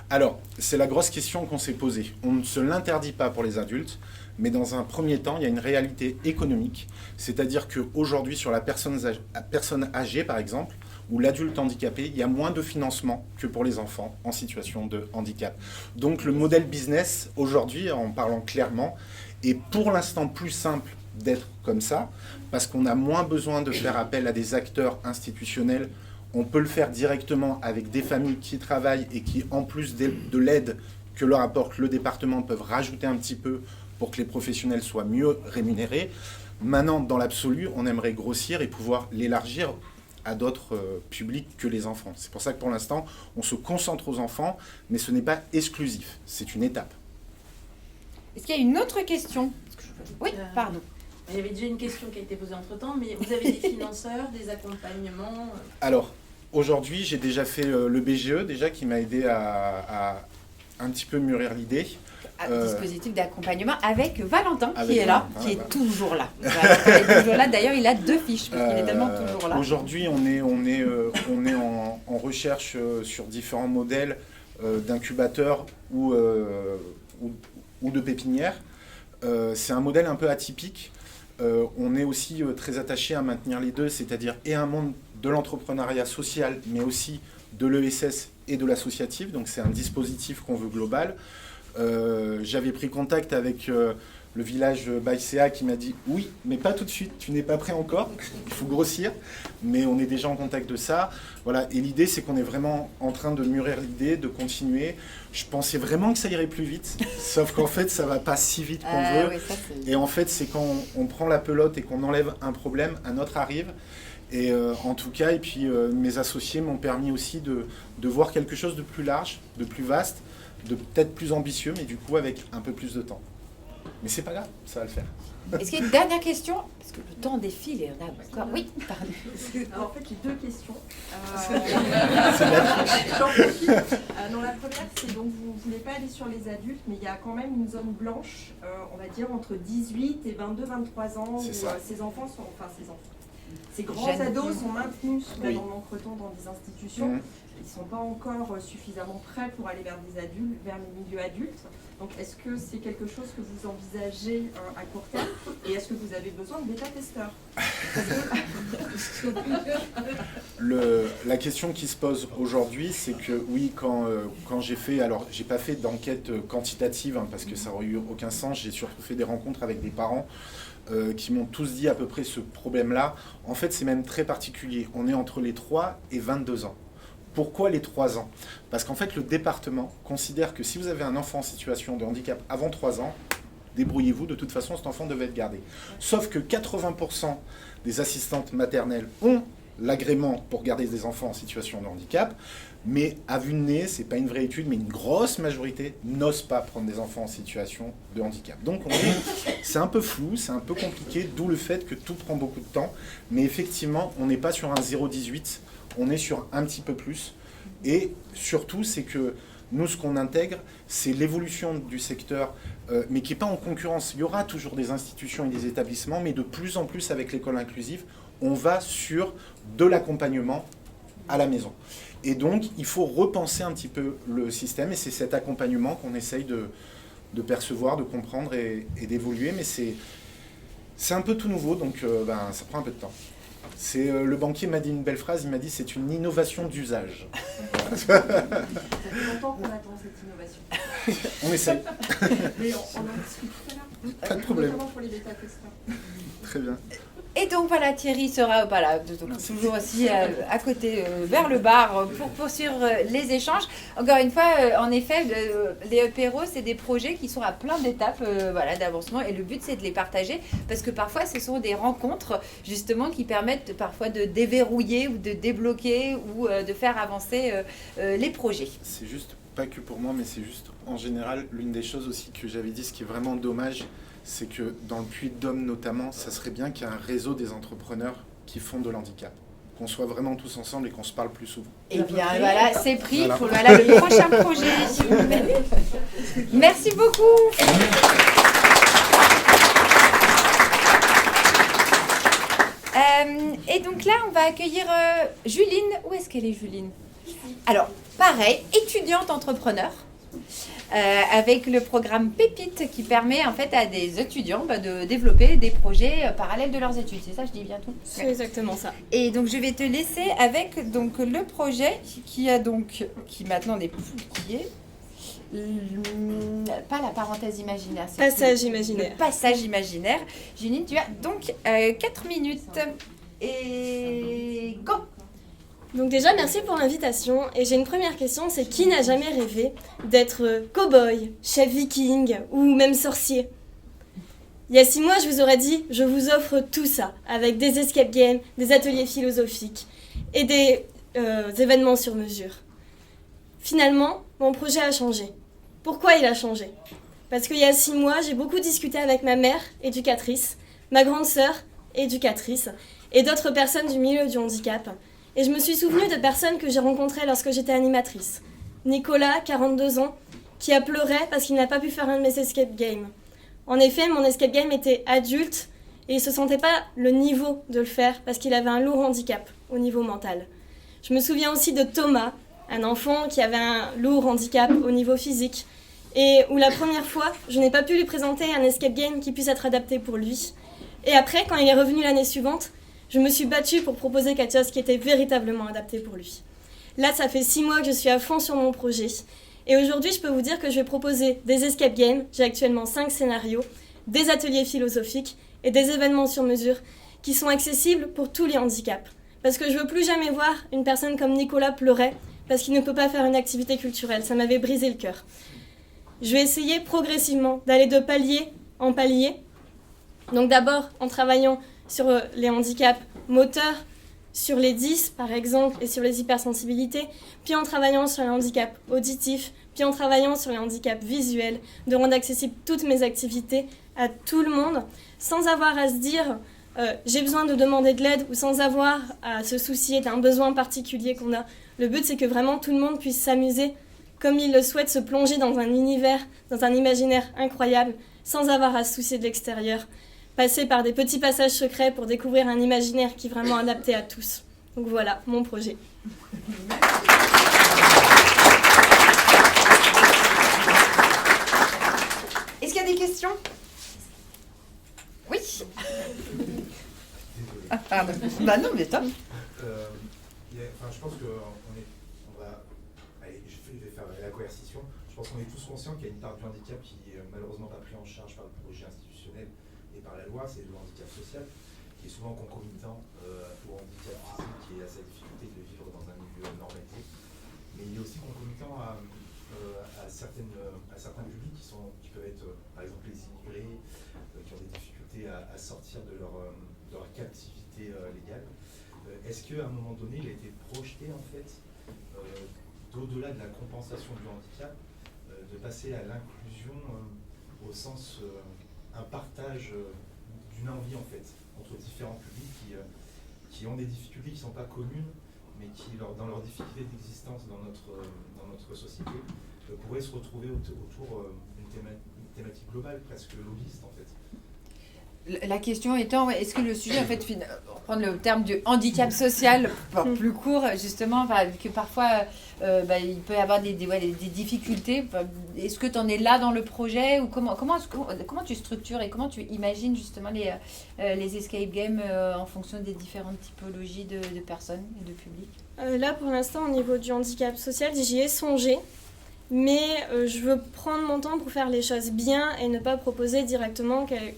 Alors, c'est la grosse question qu'on s'est posée. On ne se l'interdit pas pour les adultes, mais dans un premier temps, il y a une réalité économique. C'est-à-dire qu'aujourd'hui, sur la personne âgée, par exemple, ou l'adulte handicapé, il y a moins de financement que pour les enfants en situation de handicap. Donc le modèle business, aujourd'hui, en parlant clairement, est pour l'instant plus simple d'être comme ça, parce qu'on a moins besoin de faire appel à des acteurs institutionnels. On peut le faire directement avec des familles qui travaillent et qui, en plus de l'aide que leur apporte le département, peuvent rajouter un petit peu pour que les professionnels soient mieux rémunérés. Maintenant, dans l'absolu, on aimerait grossir et pouvoir l'élargir à d'autres publics que les enfants. C'est pour ça que pour l'instant, on se concentre aux enfants, mais ce n'est pas exclusif, c'est une étape. Est-ce qu'il y a une autre question? Oui, pardon. Il y avait déjà une question qui a été posée entre-temps, mais vous avez des financeurs, des accompagnements? Alors, aujourd'hui, j'ai déjà fait le BGE, déjà, qui m'a aidé à un petit peu mûrir l'idée. Un dispositif d'accompagnement avec Valentin qui est là, Valentin, qui est toujours là. Valentin est toujours là. D'ailleurs, il a 2 fiches parce qu'il est tellement toujours là. Aujourd'hui, on est en recherche sur différents modèles d'incubateurs ou de pépinières. C'est un modèle un peu atypique. On est aussi très attaché à maintenir les deux, c'est-à-dire et un monde de l'entrepreneuriat social, mais aussi de l'ESS et de l'associatif. Donc c'est un dispositif qu'on veut global. J'avais pris contact avec le village Baïséa qui m'a dit « Oui, mais pas tout de suite, tu n'es pas prêt encore, il faut grossir. » Mais on est déjà en contact de ça. Voilà. Et l'idée, c'est qu'on est vraiment en train de mûrir l'idée, de continuer. Je pensais vraiment que ça irait plus vite, sauf qu'en fait, ça ne va pas si vite qu'on veut. Oui, ça, et en fait, c'est quand on prend la pelote et qu'on enlève un problème, un autre arrive. Et en tout cas, et puis mes associés m'ont permis aussi de voir quelque chose de plus large, de plus vaste, de peut-être plus ambitieux, mais du coup avec un peu plus de temps. Mais c'est pas grave, ça va le faire. Est-ce qu'il y a une dernière question? Parce que le temps défile et on a encore... Oui, pardon. Alors, en fait, j'ai 2 questions. J'en profite. Non, la première, c'est donc vous ne voulez pas aller sur les adultes, mais il y a quand même une zone blanche, on va dire entre 18 et 22-23 ans, où ces enfants sont... Enfin, ces enfants. Ces grands jeunes. ados sont maintenus souvent Oui. dans l'entretemps dans des institutions. Mhm. Ils ne sont pas encore suffisamment prêts pour aller vers des adultes, vers les milieux adultes. Donc est-ce que c'est quelque chose que vous envisagez à court terme et est-ce que vous avez besoin de bêta-testeurs? La question qui se pose aujourd'hui, c'est que oui, quand j'ai fait, alors j'ai pas fait d'enquête quantitative hein, parce que ça aurait eu aucun sens, j'ai surtout fait des rencontres avec des parents qui m'ont tous dit à peu près ce problème-là. En fait, c'est même très particulier. On est entre les 3 et 22 ans. Pourquoi les 3 ans? Parce qu'en fait, le département considère que si vous avez un enfant en situation de handicap avant 3 ans, débrouillez-vous, de toute façon, cet enfant devait être gardé. Sauf que 80% des assistantes maternelles ont l'agrément pour garder des enfants en situation de handicap, mais à vue de nez, c'est pas une vraie étude, mais une grosse majorité n'ose pas prendre des enfants en situation de handicap. Donc c'est un peu flou, c'est un peu compliqué, d'où le fait que tout prend beaucoup de temps, mais effectivement, on n'est pas sur un 0,18, on est sur un petit peu plus, et surtout, c'est que nous, ce qu'on intègre, c'est l'évolution du secteur, mais qui n'est pas en concurrence. Il y aura toujours des institutions et des établissements, mais de plus en plus avec l'école inclusive, on va sur de l'accompagnement à la maison. Et donc, il faut repenser un petit peu le système, et c'est cet accompagnement qu'on essaye de percevoir, de comprendre et d'évoluer, mais c'est un peu tout nouveau, donc ça prend un peu de temps. Le banquier m'a dit une belle phrase, il m'a dit c'est une innovation d'usage. Ça fait longtemps qu'on attend cette innovation. On essaie. Mais on en discute tout à l'heure. Pas de problème. Notamment pour les bêta-testeurs. Très bien. Et donc voilà, Thierry sera toujours aussi à côté vers le bar pour poursuivre les échanges. Encore une fois, en effet, les EPRO, c'est des projets qui sont à plein d'étapes d'avancement et le but c'est de les partager parce que parfois ce sont des rencontres justement qui permettent parfois de déverrouiller ou de débloquer ou de faire avancer les projets. C'est juste, pas que pour moi, mais c'est juste en général, l'une des choses aussi que j'avais dit, ce qui est vraiment dommage, c'est que dans le Puy-de-Dôme notamment, ça serait bien qu'il y ait un réseau des entrepreneurs qui font de l'handicap. Qu'on soit vraiment tous ensemble et qu'on se parle plus souvent. Et bien voilà, c'est pris Voilà. pour le prochain projet. Merci beaucoup. Et donc là, on va accueillir Juline. Où est-ce qu'elle est, Juline? Alors, pareil, étudiante entrepreneur. Avec le programme Pépite qui permet en fait à des étudiants de développer des projets parallèles de leurs études. C'est ça, je dis bien tout? C'est exactement ça. Et donc je vais te laisser avec donc le projet qui maintenant n'est plus qui est pas la parenthèse imaginaire. c'est Passage imaginaire. Le passage imaginaire. Juline, tu as donc 4 minutes et go. Donc déjà, merci pour l'invitation. Et j'ai une première question, c'est qui n'a jamais rêvé d'être cow-boy, chef viking ou même sorcier? Il y a 6 mois, je vous aurais dit, je vous offre tout ça, avec des escape games, des ateliers philosophiques et des événements sur mesure. Finalement, mon projet a changé. Pourquoi il a changé? Parce qu'il y a 6 mois, j'ai beaucoup discuté avec ma mère, éducatrice, ma grande sœur, éducatrice, et d'autres personnes du milieu du handicap. Et je me suis souvenue de personnes que j'ai rencontrées lorsque j'étais animatrice. Nicolas, 42 ans, qui a pleuré parce qu'il n'a pas pu faire un de mes escape games. En effet, mon escape game était adulte et il ne se sentait pas le niveau de le faire parce qu'il avait un lourd handicap au niveau mental. Je me souviens aussi de Thomas, un enfant qui avait un lourd handicap au niveau physique et où la première fois, je n'ai pas pu lui présenter un escape game qui puisse être adapté pour lui. Et après, quand il est revenu l'année suivante, je me suis battue pour proposer quelque chose qui était véritablement adapté pour lui. Là, ça fait 6 mois que je suis à fond sur mon projet. Et aujourd'hui, je peux vous dire que je vais proposer des escape games. J'ai actuellement 5 scénarios, des ateliers philosophiques et des événements sur mesure qui sont accessibles pour tous les handicaps. Parce que je ne veux plus jamais voir une personne comme Nicolas pleurer parce qu'il ne peut pas faire une activité culturelle. Ça m'avait brisé le cœur. Je vais essayer progressivement d'aller de palier en palier. Donc d'abord en travaillant sur les handicaps moteurs, sur les 10 par exemple, et sur les hypersensibilités, puis en travaillant sur les handicaps auditifs, puis en travaillant sur les handicaps visuels, de rendre accessibles toutes mes activités à tout le monde, sans avoir à se dire j'ai besoin de demander de l'aide, ou sans avoir à se soucier d'un besoin particulier qu'on a. Le but, c'est que vraiment tout le monde puisse s'amuser comme il le souhaite, se plonger dans un univers, dans un imaginaire incroyable, sans avoir à se soucier de l'extérieur. passer par des petits passages secrets pour découvrir un imaginaire qui est vraiment adapté à tous. Donc voilà, mon projet. Est-ce qu'il y a des questions? Oui. Ah, pardon. Bah non, mais top. Je pense qu'on va... Allez, je vais faire la coercition. Je pense qu'on est tous conscients qu'il y a une part du handicap qui est malheureusement pas pris en charge par le projet institutionnel et par la loi, c'est le handicap social, qui est souvent concomitant au handicap physique et à sa difficulté de vivre dans un milieu normalisé. Mais il est aussi concomitant à certains publics qui peuvent être, par exemple, les immigrés, qui ont des difficultés à sortir de leur captivité légale. Est-ce qu'à un moment donné, il a été projeté, en fait, d'au-delà de la compensation du handicap, de passer à l'inclusion au sens un partage d'une envie, en fait, entre différents publics qui ont des difficultés qui ne sont pas communes, mais qui, dans leur difficulté d'existence dans notre société, pourraient se retrouver autour d'une thématique globale, presque lobbyiste, en fait. La question étant, est-ce que le sujet, en fait, reprendre le terme du handicap social, plus court, justement, que parfois, il peut y avoir des difficultés. Est-ce que tu en es là dans le projet ou comment tu structures et comment tu imagines, justement, les escape games en fonction des différentes typologies de personnes et de publics? Là, pour l'instant, au niveau du handicap social, j'y ai songé. Mais je veux prendre mon temps pour faire les choses bien et ne pas proposer directement quelque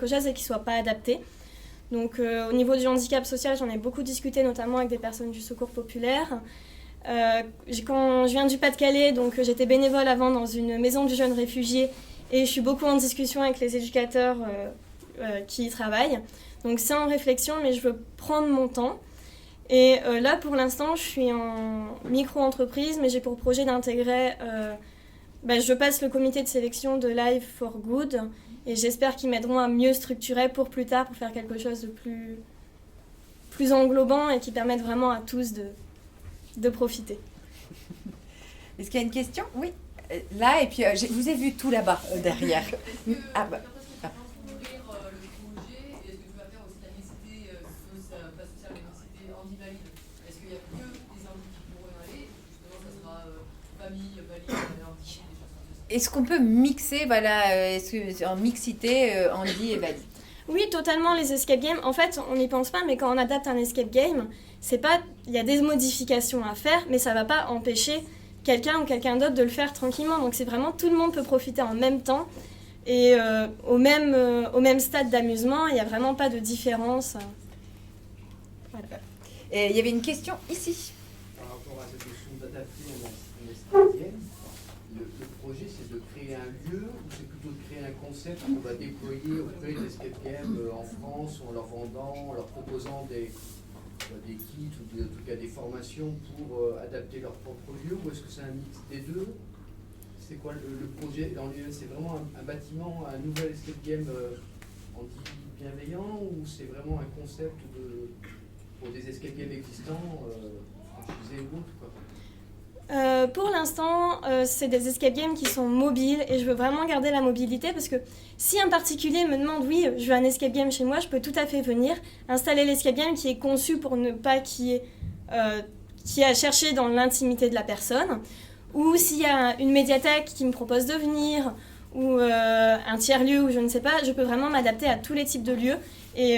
chose et qui ne soit pas adapté. Donc au niveau du handicap social, j'en ai beaucoup discuté, notamment avec des personnes du Secours populaire. Quand je viens du Pas-de-Calais, donc j'étais bénévole avant dans une maison du jeune réfugié et je suis beaucoup en discussion avec les éducateurs qui y travaillent. Donc c'est en réflexion, mais je veux prendre mon temps. Et là, pour l'instant, je suis en micro-entreprise, mais j'ai pour projet d'intégrer... je passe le comité de sélection de Life for Good et j'espère qu'ils m'aideront à mieux structurer pour plus tard, pour faire quelque chose de plus englobant et qui permette vraiment à tous de profiter. Est-ce qu'il y a une question? Oui. Là, et puis je vous ai vu tout là-bas, derrière. Est-ce qu'on peut mixer, en mixité, handi et valide? Oui, totalement, les escape games. En fait, on n'y pense pas, mais quand on adapte un escape game, il y a des modifications à faire, mais ça ne va pas empêcher quelqu'un ou quelqu'un d'autre de le faire tranquillement. Donc c'est vraiment, tout le monde peut profiter en même temps et au même stade d'amusement. Il n'y a vraiment pas de différence. Voilà. Et il y avait une question ici. Par rapport à cette notion d'adapter un escape game, le projet, c'est de créer un lieu ou c'est plutôt de créer un concept qu'on va déployer auprès d'escape games en France en leur vendant, en leur proposant des kits ou en tout cas des formations pour adapter leur propre lieu, ou est-ce que c'est un mix des deux? C'est quoi le projet dans lieu? C'est vraiment un bâtiment, un nouvel escape game anti-bienveillant, ou c'est vraiment un concept pour des escape games existants, franchisés ou autres, quoi? Pour l'instant, c'est des escape games qui sont mobiles et je veux vraiment garder la mobilité parce que si un particulier me demande oui, je veux un escape game chez moi, je peux tout à fait venir installer l'escape game qui est conçu pour ne pas qui est à chercher dans l'intimité de la personne, ou s'il y a une médiathèque qui me propose de venir ou un tiers-lieu ou je ne sais pas, je peux vraiment m'adapter à tous les types de lieux et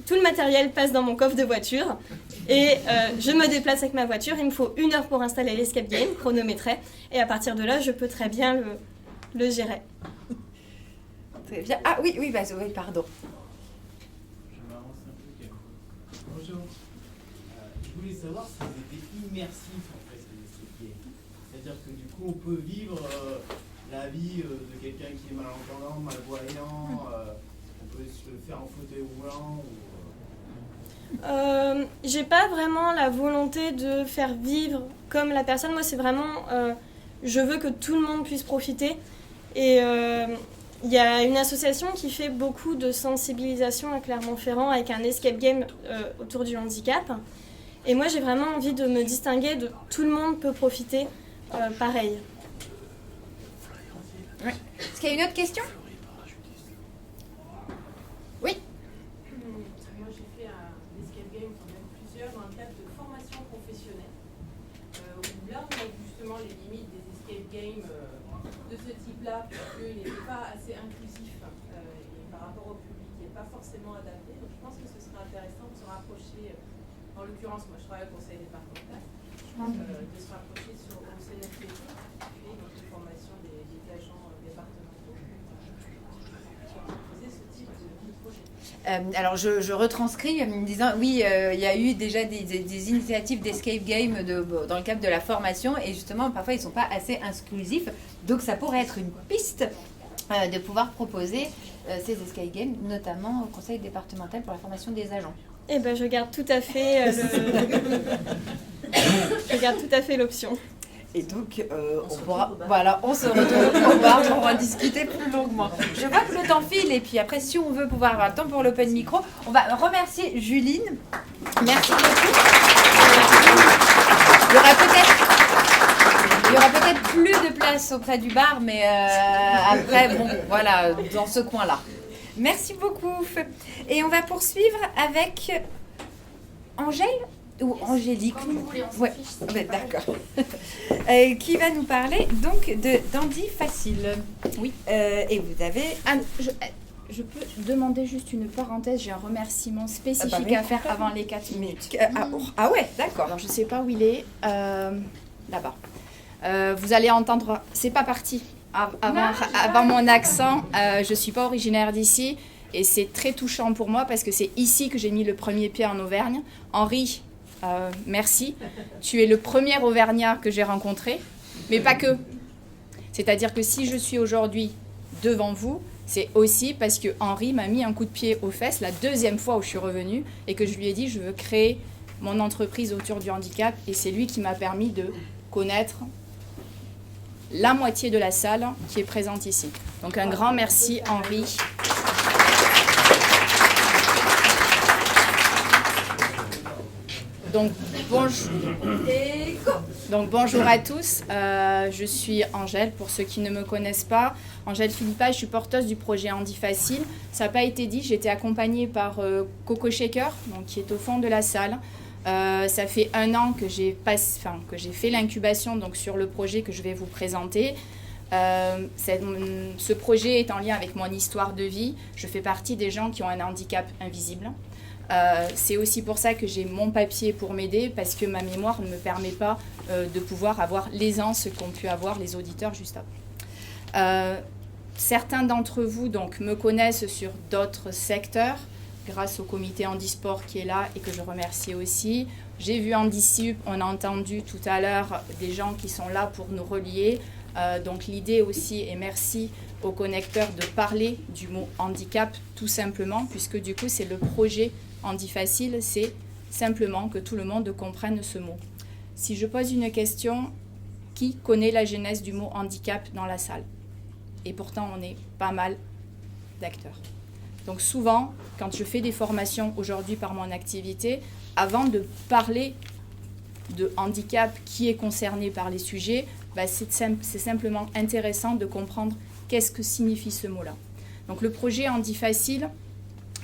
tout le matériel passe dans mon coffre de voiture et je me déplace avec ma voiture. Il me faut 1 heure pour installer l'escape game, chronométré, et à partir de là, je peux très bien le gérer. Très bien. Ah oui, pardon. Je m'avance un peu. Bonjour. Je voulais savoir si c'était immersif en fait, l'escape game. C'est-à-dire que du coup, on peut vivre la vie de quelqu'un qui est malentendant, malvoyant, on peut se le faire en fauteuil roulant j'ai pas vraiment la volonté de faire vivre comme la personne. Moi, c'est vraiment je veux que tout le monde puisse profiter et il y a une association qui fait beaucoup de sensibilisation à Clermont-Ferrand avec un escape game autour du handicap et moi j'ai vraiment envie de me distinguer de tout le monde peut profiter pareil. Ouais. Est-ce qu'il y a une autre question? là qu'il n'était pas assez inclusif et par rapport au public, il n'est pas forcément adapté. Donc je pense que ce serait intéressant de se rapprocher, en l'occurrence, moi je travaille au conseil départemental, de se rapprocher au CNFPT qui fait donc une formation des agents départementaux pour proposer ce type de projet. Alors je retranscris en me disant oui, il y a eu déjà des initiatives d'escape game dans le cadre de la formation et justement parfois ils ne sont pas assez inclusifs, donc ça pourrait être une piste de pouvoir proposer ces escape games, notamment au conseil départemental pour la formation des agents. Eh ben je garde tout à fait je garde tout à fait l'option. Et donc, on se retrouve au bar pour en discuter plus longuement. Je vois que le temps file et puis après, si on veut pouvoir avoir le temps pour l'open micro, on va remercier Juline. Merci beaucoup. Il y aura peut-être plus de place auprès du bar, mais après, bon, voilà, dans ce coin-là. Merci beaucoup. Et on va poursuivre avec Angèle ou Angélique. Ouais, d'accord. Qui va nous parler donc d'Andy Facile. Oui. Et vous avez... Je peux demander juste une parenthèse, j'ai un remerciement spécifique à faire avant les 4 minutes. Ah ouais, d'accord. Alors je ne sais pas où il est, là-bas. Vous allez entendre, c'est pas parti. Avant mon accent, je ne suis pas originaire d'ici et c'est très touchant pour moi parce que c'est ici que j'ai mis le premier pied en Auvergne. Henri, merci. Tu es le premier Auvergnat que j'ai rencontré, mais pas que. C'est-à-dire que si je suis aujourd'hui devant vous, c'est aussi parce que Henri m'a mis un coup de pied aux fesses la deuxième fois où je suis revenue et que je lui ai dit je veux créer mon entreprise autour du handicap et c'est lui qui m'a permis de connaître la moitié de la salle qui est présente ici. Donc un grand merci Henri. Donc bonjour à tous, je suis Angèle pour ceux qui ne me connaissent pas. Angèle Philippa, je suis porteuse du projet Andy Facile. Ça n'a pas été dit, j'ai été accompagnée par Coco Shaker, donc, qui est au fond de la salle. Ça fait 1 an que j'ai fait l'incubation donc, sur le projet que je vais vous présenter. Ce projet est en lien avec mon histoire de vie. Je fais partie des gens qui ont un handicap invisible. C'est aussi pour ça que j'ai mon papier pour m'aider, parce que ma mémoire ne me permet pas de pouvoir avoir l'aisance qu'ont pu avoir les auditeurs juste avant. Certains d'entre vous donc, me connaissent sur d'autres secteurs, grâce au comité handisport qui est là et que je remercie aussi. J'ai vu HandiSup, on a entendu tout à l'heure des gens qui sont là pour nous relier. Donc l'idée aussi, et merci aux connecteurs de parler du mot handicap tout simplement, puisque du coup c'est le projet Andy Facile, c'est simplement que tout le monde comprenne ce mot. Si je pose une question, qui connaît la genèse du mot handicap dans la salle? Et pourtant on est pas mal d'acteurs. Donc souvent, quand je fais des formations aujourd'hui par mon activité, avant de parler de handicap qui est concerné par les sujets, c'est simplement intéressant de comprendre qu'est-ce que signifie ce mot-là. Donc le projet Andy Facile,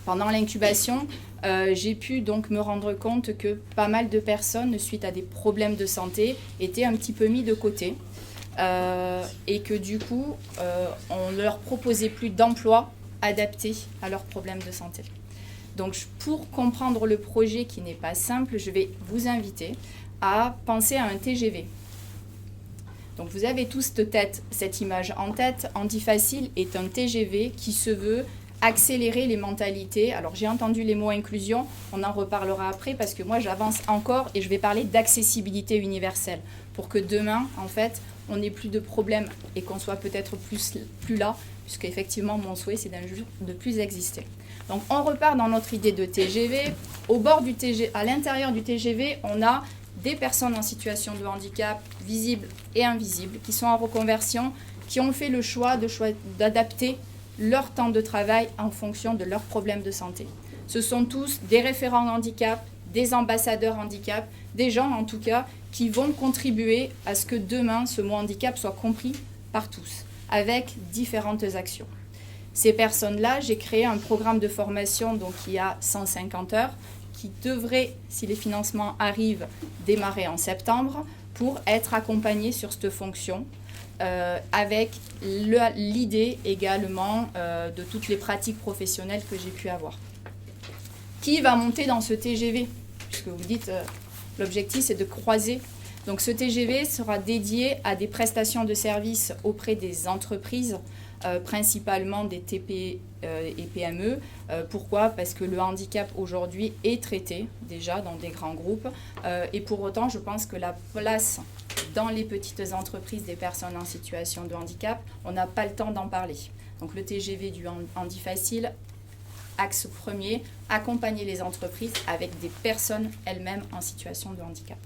pendant l'incubation, j'ai pu donc me rendre compte que pas mal de personnes, suite à des problèmes de santé, étaient un petit peu mis de côté et que du coup, on ne leur proposait plus d'emploi adapté à leurs problèmes de santé. Donc pour comprendre le projet qui n'est pas simple, je vais vous inviter à penser à un TGV. Donc vous avez tous cette image en tête. Andy Facile est un TGV qui se veut accélérer les mentalités. Alors j'ai entendu les mots inclusion, on en reparlera après parce que moi j'avance encore et je vais parler d'accessibilité universelle pour que demain, en fait, on n'ait plus de problèmes et qu'on soit peut-être plus là, puisque effectivement mon souhait c'est d'un jour de plus exister. Donc on repart dans notre idée de TGV. Au bord du TGV, à l'intérieur du TGV, on a des personnes en situation de handicap visibles et invisibles qui sont en reconversion, qui ont fait le choix d'adapter leur temps de travail en fonction de leurs problèmes de santé. Ce sont tous des référents handicap, des ambassadeurs handicap, des gens en tout cas qui vont contribuer à ce que demain ce mot handicap soit compris par tous, avec différentes actions. Ces personnes-là, j'ai créé un programme de formation donc qui a 150 heures, qui devrait, si les financements arrivent, démarrer en septembre pour être accompagné sur cette fonction. avec l'idée également de toutes les pratiques professionnelles que j'ai pu avoir. Qui va monter dans ce TGV? Puisque vous dites, l'objectif c'est de croiser. Donc ce TGV sera dédié à des prestations de services auprès des entreprises, principalement des TPE et PME. Pourquoi? Parce que le handicap aujourd'hui est traité déjà dans des grands groupes. Et pour autant, je pense que la place dans les petites entreprises des personnes en situation de handicap, on n'a pas le temps d'en parler. Donc le TGV du Handi Facile, axe premier, accompagner les entreprises avec des personnes elles-mêmes en situation de handicap.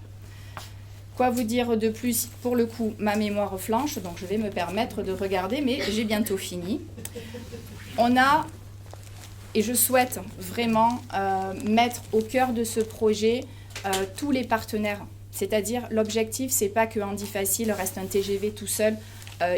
Quoi vous dire de plus? Pour le coup, ma mémoire flanche, donc je vais me permettre de regarder, mais j'ai bientôt fini. On a, et je souhaite vraiment mettre au cœur de ce projet tous les partenaires. C'est-à-dire, l'objectif, c'est pas que Handi Facile reste un TGV tout seul.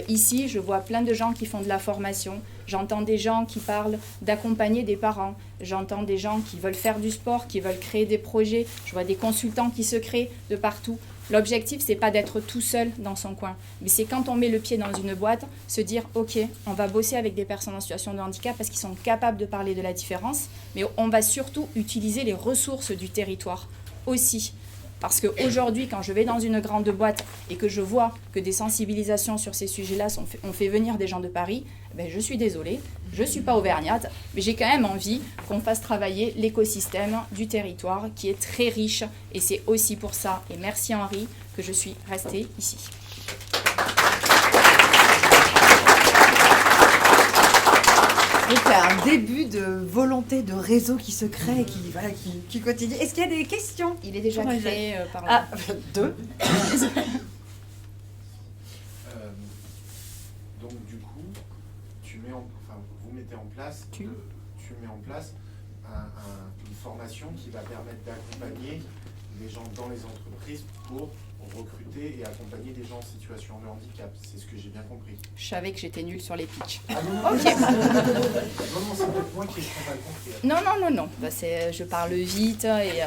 Ici, je vois plein de gens qui font de la formation. J'entends des gens qui parlent d'accompagner des parents. J'entends des gens qui veulent faire du sport, qui veulent créer des projets. Je vois des consultants qui se créent de partout. L'objectif, c'est pas d'être tout seul dans son coin. Mais c'est quand on met le pied dans une boîte, se dire, OK, on va bosser avec des personnes en situation de handicap parce qu'ils sont capables de parler de la différence. Mais on va surtout utiliser les ressources du territoire aussi. Parce qu'aujourd'hui, quand je vais dans une grande boîte et que je vois que des sensibilisations sur ces sujets-là ont fait venir des gens de Paris, ben je suis désolée, je ne suis pas auvergnate, mais j'ai quand même envie qu'on fasse travailler l'écosystème du territoire qui est très riche. Et c'est aussi pour ça, et merci Henri, que je suis restée ici. Donc il y a un début de volonté de réseau qui se crée, qui continue. Est-ce qu'il y a des questions? Il est déjà créé par là. Ah, deux. Donc du coup, vous mettez en place, tu mets en place une formation qui va permettre d'accompagner les gens dans les entreprises pour recruter et accompagner des gens en situation de handicap. C'est ce que j'ai bien compris. Je savais que j'étais nulle sur les pitchs. Ah non, Ok. non, c'est peut-être moi qui ai pas compris. Non. Bah, je parle vite.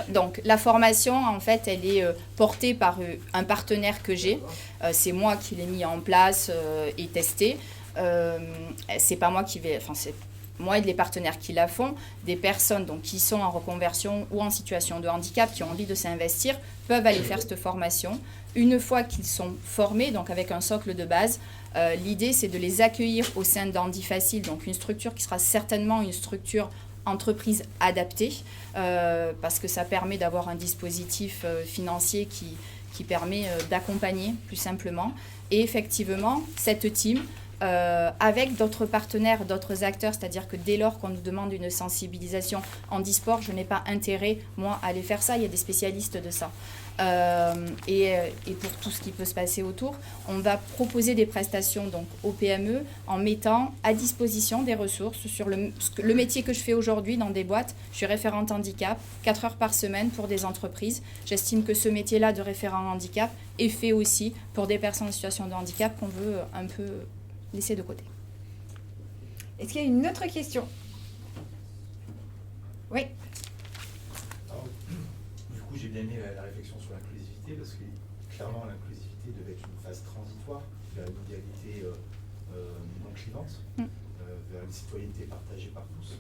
Donc, la formation, en fait, elle est portée par un partenaire que j'ai. C'est moi qui l'ai mis en place et testé. C'est pas moi qui vais... Enfin, c'est moi et les partenaires qui la font. Des personnes donc, qui sont en reconversion ou en situation de handicap, qui ont envie de s'investir, peuvent aller faire cette formation. Une fois qu'ils sont formés, donc avec un socle de base, l'idée, c'est de les accueillir au sein d'Handi Facile, donc une structure qui sera certainement une structure entreprise adaptée, parce que ça permet d'avoir un dispositif financier qui permet d'accompagner plus simplement. Et effectivement, cette team, avec d'autres partenaires, d'autres acteurs, c'est-à-dire que dès lors qu'on nous demande une sensibilisation handisport, je n'ai pas intérêt, moi, à aller faire ça, il y a des spécialistes de ça. Et pour tout ce qui peut se passer autour, on va proposer des prestations donc, aux PME en mettant à disposition des ressources sur le métier que je fais aujourd'hui dans des boîtes. Je suis référente handicap, 4 heures par semaine pour des entreprises. J'estime que ce métier-là de référent handicap est fait aussi pour des personnes en situation de handicap qu'on veut un peu laisser de côté. Est-ce qu'il y a une autre question? Oui. Alors, du coup, j'ai bien aimé la réflexion sur l'inclusivité parce que clairement, l'inclusivité devait être une phase transitoire vers une égalité non clivante, vers une citoyenneté partagée par tous.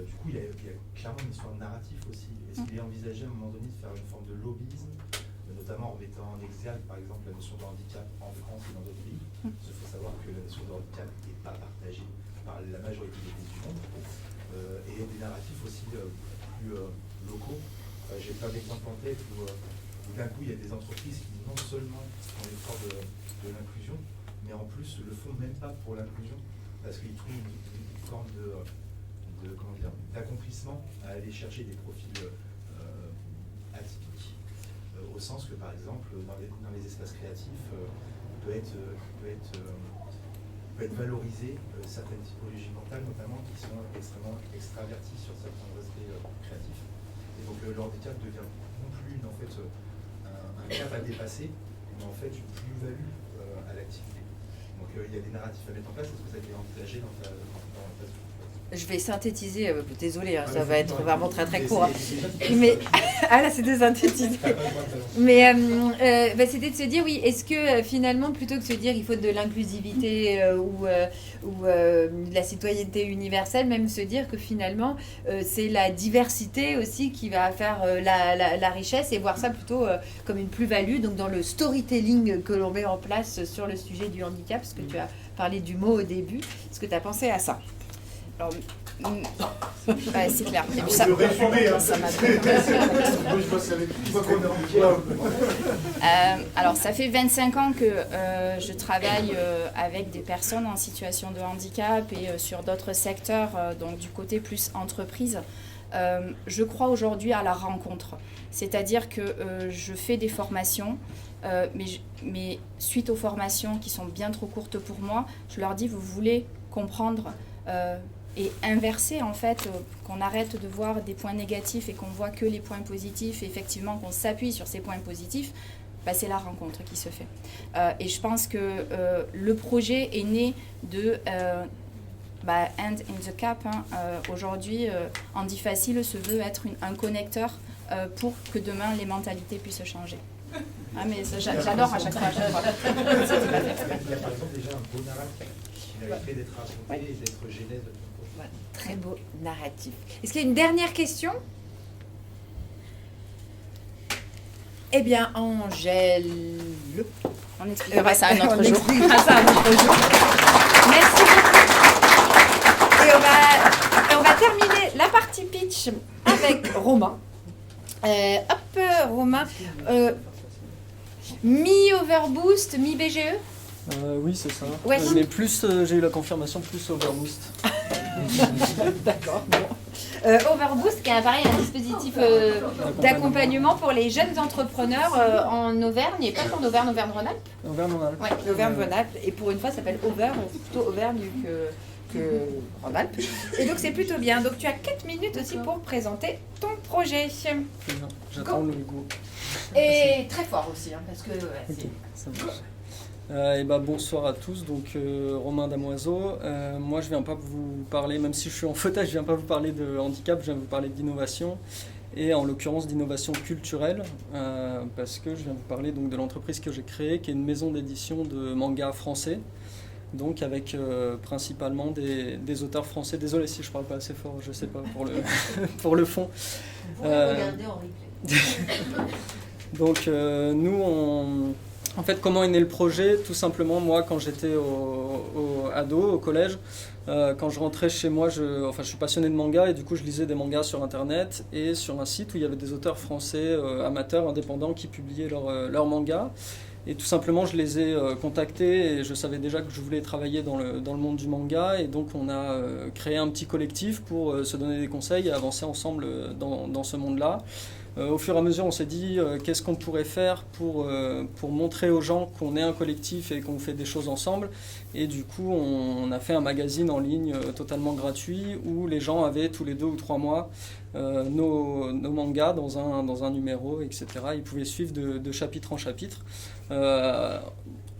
Du coup, il y a clairement une histoire de narratif aussi. Est-ce qu'il est envisagé à un moment donné de faire une forme de lobbyisme, notamment en mettant en exergue, par exemple, la notion de handicap en France et dans d'autres pays? Parce qu'il faut savoir que la notion de handicap n'est pas partagée par la majorité des pays du monde. Et des narratifs aussi plus locaux. J'ai plein d'exemples en tête où d'un coup, il y a des entreprises qui non seulement font l'effort de l'inclusion, mais en plus le font même pas pour l'inclusion, parce qu'ils trouvent une forme d'accomplissement à aller chercher des profils atypiques. Au sens que, par exemple, dans les espaces créatifs, peut être valorisé certaines typologies mentales, notamment qui sont extrêmement extraverties sur certains aspects créatifs. Et donc le handicap devient non plus un cap à dépasser, mais en fait une plus-value à l'activité. Donc il y a des narratifs à mettre en place. Est-ce que ça a été envisagé dans ta Je vais synthétiser, désolé, hein, ça va être vraiment très très court. Hein. Mais ah là, c'était synthétisé. Mais c'était de se dire, oui, est-ce que finalement, plutôt que de se dire il faut de l'inclusivité ou de la citoyenneté universelle, même se dire que finalement, c'est la diversité aussi qui va faire la richesse et voir ça plutôt comme une plus-value, donc dans le storytelling que l'on met en place sur le sujet du handicap, parce que tu as parlé du mot au début. Est-ce que tu as pensé à ça? Alors, ouais, c'est clair. Et puis ça, alors, ça fait 25 ans que je travaille avec des personnes en situation de handicap et sur d'autres secteurs, donc du côté plus entreprise. Je crois aujourd'hui à la rencontre. C'est-à-dire que je fais des formations, mais suite aux formations qui sont bien trop courtes pour moi, je leur dis, vous voulez comprendre et inverser en fait, qu'on arrête de voir des points négatifs et qu'on voit que les points positifs et effectivement qu'on s'appuie sur ces points positifs, c'est la rencontre qui se fait. Et je pense que le projet est né de Hand in the Cap. Hein. Aujourd'hui, Handi Facile se veut être un connecteur pour que demain les mentalités puissent changer. Ah mais j'adore à chaque fois. Il y a par exemple déjà un beau narratif qui a fait d'être raconté et d'être genèse de ton projet. Très beau narratif. Est-ce qu'il y a une dernière question? Eh bien, Angèle... On expliquera ça un autre jour. Merci beaucoup. Et on va terminer la partie pitch avec Romain. Romain. Mi-Overboost, mi-BGE? Oui, c'est ça. Ouais. Mais plus, j'ai eu la confirmation, plus Overboost. D'accord. Bon. Overboost, qui est un dispositif d'accompagnement pour les jeunes entrepreneurs en Auvergne, et pas qu'en Auvergne, Auvergne-Rhône-Alpes. Auvergne-Rhône-Alpes. Oui, Auvergne-Rhône-Alpes. Et pour une fois, ça s'appelle plutôt Auvergne que Rhône-Alpes. Et donc, c'est plutôt bien. Donc, tu as 4 minutes aussi pour présenter ton projet. J'attends le go. Et très fort aussi, hein, parce que... Okay, ça marche. Bonsoir à tous, donc Romain Damoiseau. Moi je viens pas vous parler, même si je suis en fauteuil, je viens pas vous parler de handicap, je viens vous parler d'innovation et en l'occurrence d'innovation culturelle parce que je viens vous parler donc de l'entreprise que j'ai créée qui est une maison d'édition de manga français, donc avec principalement des auteurs français. Désolé si je parle pas assez fort, je sais pas pour le, pour le fond. Vous pouvez regarder en replay. Donc nous en fait, comment est né le projet? Tout simplement, moi, quand j'étais ado, au collège, quand je rentrais chez moi, je suis passionné de manga et du coup, je lisais des mangas sur Internet et sur un site où il y avait des auteurs français amateurs, indépendants qui publiaient leurs mangas. Et tout simplement, je les ai contactés et je savais déjà que je voulais travailler dans le monde du manga. Et donc, on a créé un petit collectif pour se donner des conseils et avancer ensemble dans ce monde-là. Au fur et à mesure, on s'est dit qu'est-ce qu'on pourrait faire pour montrer aux gens qu'on est un collectif et qu'on fait des choses ensemble. Et du coup, on a fait un magazine en ligne totalement gratuit où les gens avaient tous les 2 ou 3 mois nos mangas dans un numéro, etc. Ils pouvaient suivre de chapitre en chapitre.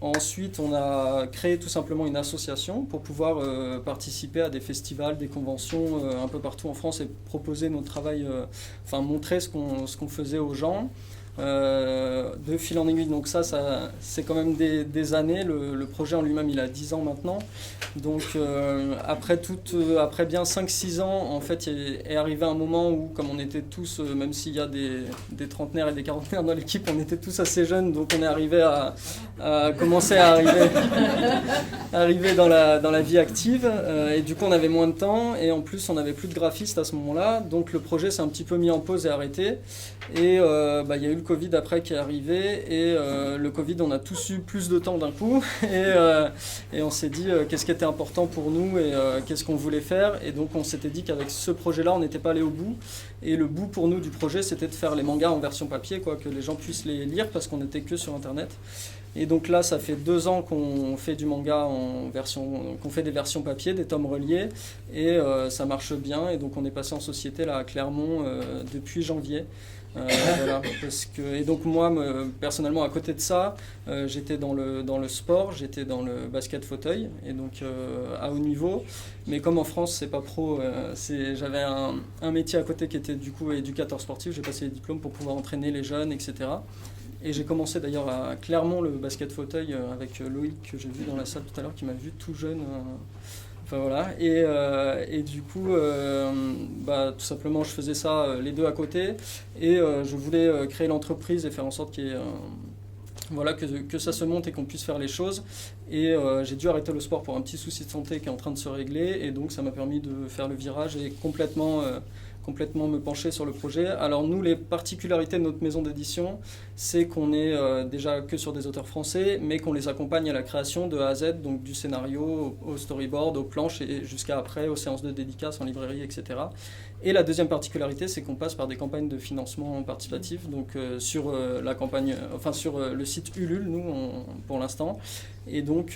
Ensuite, on a créé tout simplement une association pour pouvoir participer à des festivals, des conventions un peu partout en France et proposer notre travail, montrer ce qu'on faisait aux gens. De fil en aiguille, donc ça c'est quand même des années. Le projet en lui-même, il a 10 ans maintenant. Donc après bien 5-6 ans, en fait, est arrivé un moment où, comme on était tous, même s'il y a des trentenaires et des quarantenaires dans l'équipe, on était tous assez jeunes, donc on est arrivé à commencer à arriver dans la vie active. Et du coup, on avait moins de temps et en plus, on n'avait plus de graphistes à ce moment-là. Donc le projet s'est un petit peu mis en pause et arrêté. Et il y a eu le Covid après qui est arrivé et le Covid, on a tous eu plus de temps d'un coup et on s'est dit qu'est-ce qui était important pour nous et qu'est-ce qu'on voulait faire. Et donc on s'était dit qu'avec ce projet-là, on n'était pas allé au bout. Et le bout pour nous du projet, c'était de faire les mangas en version papier, que les gens puissent les lire parce qu'on n'était que sur Internet. Et donc là, ça fait 2 ans qu'on fait du manga qu'on fait des versions papier, des tomes reliés, et ça marche bien. Et donc on est passé en société là à Clermont depuis janvier. Voilà, et donc moi, personnellement, à côté de ça, j'étais dans le sport, j'étais dans le basket fauteuil, et donc à haut niveau. Mais comme en France, c'est pas pro, j'avais un métier à côté qui était du coup éducateur sportif. J'ai passé les diplômes pour pouvoir entraîner les jeunes, etc. Et j'ai commencé d'ailleurs à Clermont le basket fauteuil avec Loïc, que j'ai vu dans la salle tout à l'heure, qui m'a vu tout jeune. Enfin voilà, et du coup, tout simplement, je faisais ça les deux à côté, et je voulais créer l'entreprise et faire en sorte qu'il y ait, que ça se monte et qu'on puisse faire les choses. Et j'ai dû arrêter le sport pour un petit souci de santé qui est en train de se régler, et donc ça m'a permis de faire le virage et complètement me pencher sur le projet. Alors nous, les particularités de notre maison d'édition, c'est qu'on est déjà que sur des auteurs français, mais qu'on les accompagne à la création de A à Z, donc du scénario au storyboard, aux planches et jusqu'à après aux séances de dédicaces en librairie, etc. Et la deuxième particularité, c'est qu'on passe par des campagnes de financement participatif, donc sur le site Ulule, nous, pour l'instant. Et donc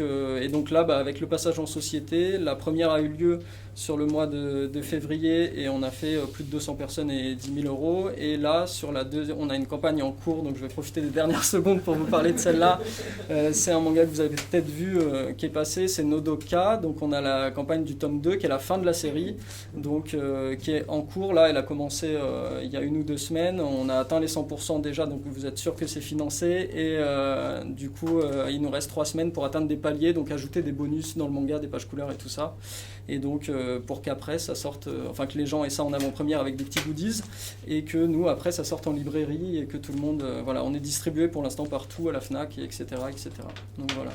là, avec le passage en société, la première a eu lieu sur le mois de février, et on a fait plus de 200 personnes et 10 000 €. Et là, sur la deuxième, on a une campagne en cours, donc je vais profiter des dernières secondes pour vous parler de celle-là. C'est un manga que vous avez peut-être vu qui est passé, c'est Nodoka. Donc on a la campagne du tome 2 qui est la fin de la série, donc qui est en cours. Là, elle a commencé il y a 1 ou 2 semaines. On a atteint les 100% déjà, donc vous êtes sûr que c'est financé. Et du coup, il nous reste 3 semaines pour atteindre des paliers, donc ajouter des bonus dans le manga, des pages couleurs et tout ça. Et donc pour qu'après ça sorte, que les gens aient ça en avant-première avec des petits goodies, et que nous après ça sorte en librairie, et que tout le monde, on est distribué pour l'instant partout à la FNAC, etc. Donc voilà.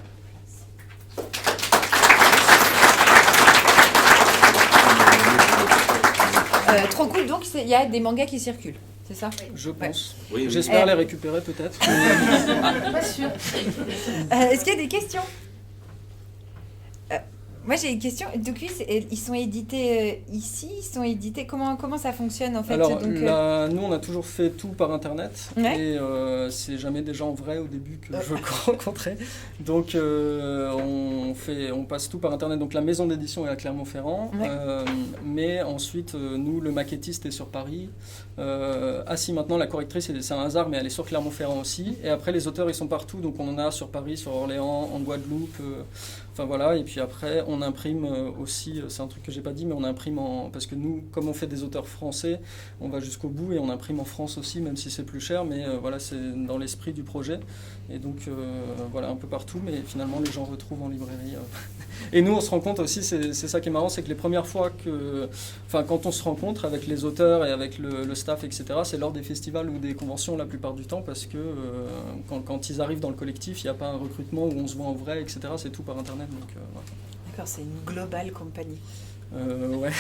Trop cool, donc il y a des mangas qui circulent, c'est ça? Je pense. Oui. J'espère les récupérer peut-être. Pas sûr. Est-ce qu'il y a des questions? Moi j'ai une question. Donc ils sont édités ici, ils sont édités. Comment ça fonctionne en fait? Alors donc, nous on a toujours fait tout par internet, ouais. Et c'est jamais des gens vrais au début que je rencontrais. Donc on passe tout par internet. Donc la maison d'édition est à Clermont-Ferrand, ouais. Mais ensuite nous, le maquettiste est sur Paris. Si maintenant la correctrice, c'est un hasard, mais elle est sur Clermont-Ferrand aussi. Et après les auteurs ils sont partout, donc on en a sur Paris, sur Orléans, en Guadeloupe. Et puis après on imprime aussi, c'est un truc que j'ai pas dit, mais on imprime parce que nous, comme on fait des auteurs français, on va jusqu'au bout et on imprime en France aussi, même si c'est plus cher, mais c'est dans l'esprit du projet. Et donc un peu partout, mais finalement les gens retrouvent en librairie. Et nous on se rend compte aussi, c'est ça qui est marrant, c'est que les premières fois quand on se rencontre avec les auteurs et avec le staff, etc., c'est lors des festivals ou des conventions la plupart du temps, parce que quand ils arrivent dans le collectif, il n'y a pas un recrutement où on se voit en vrai, etc., c'est tout par internet. Donc, voilà. D'accord, c'est une global compagnie. Ouais.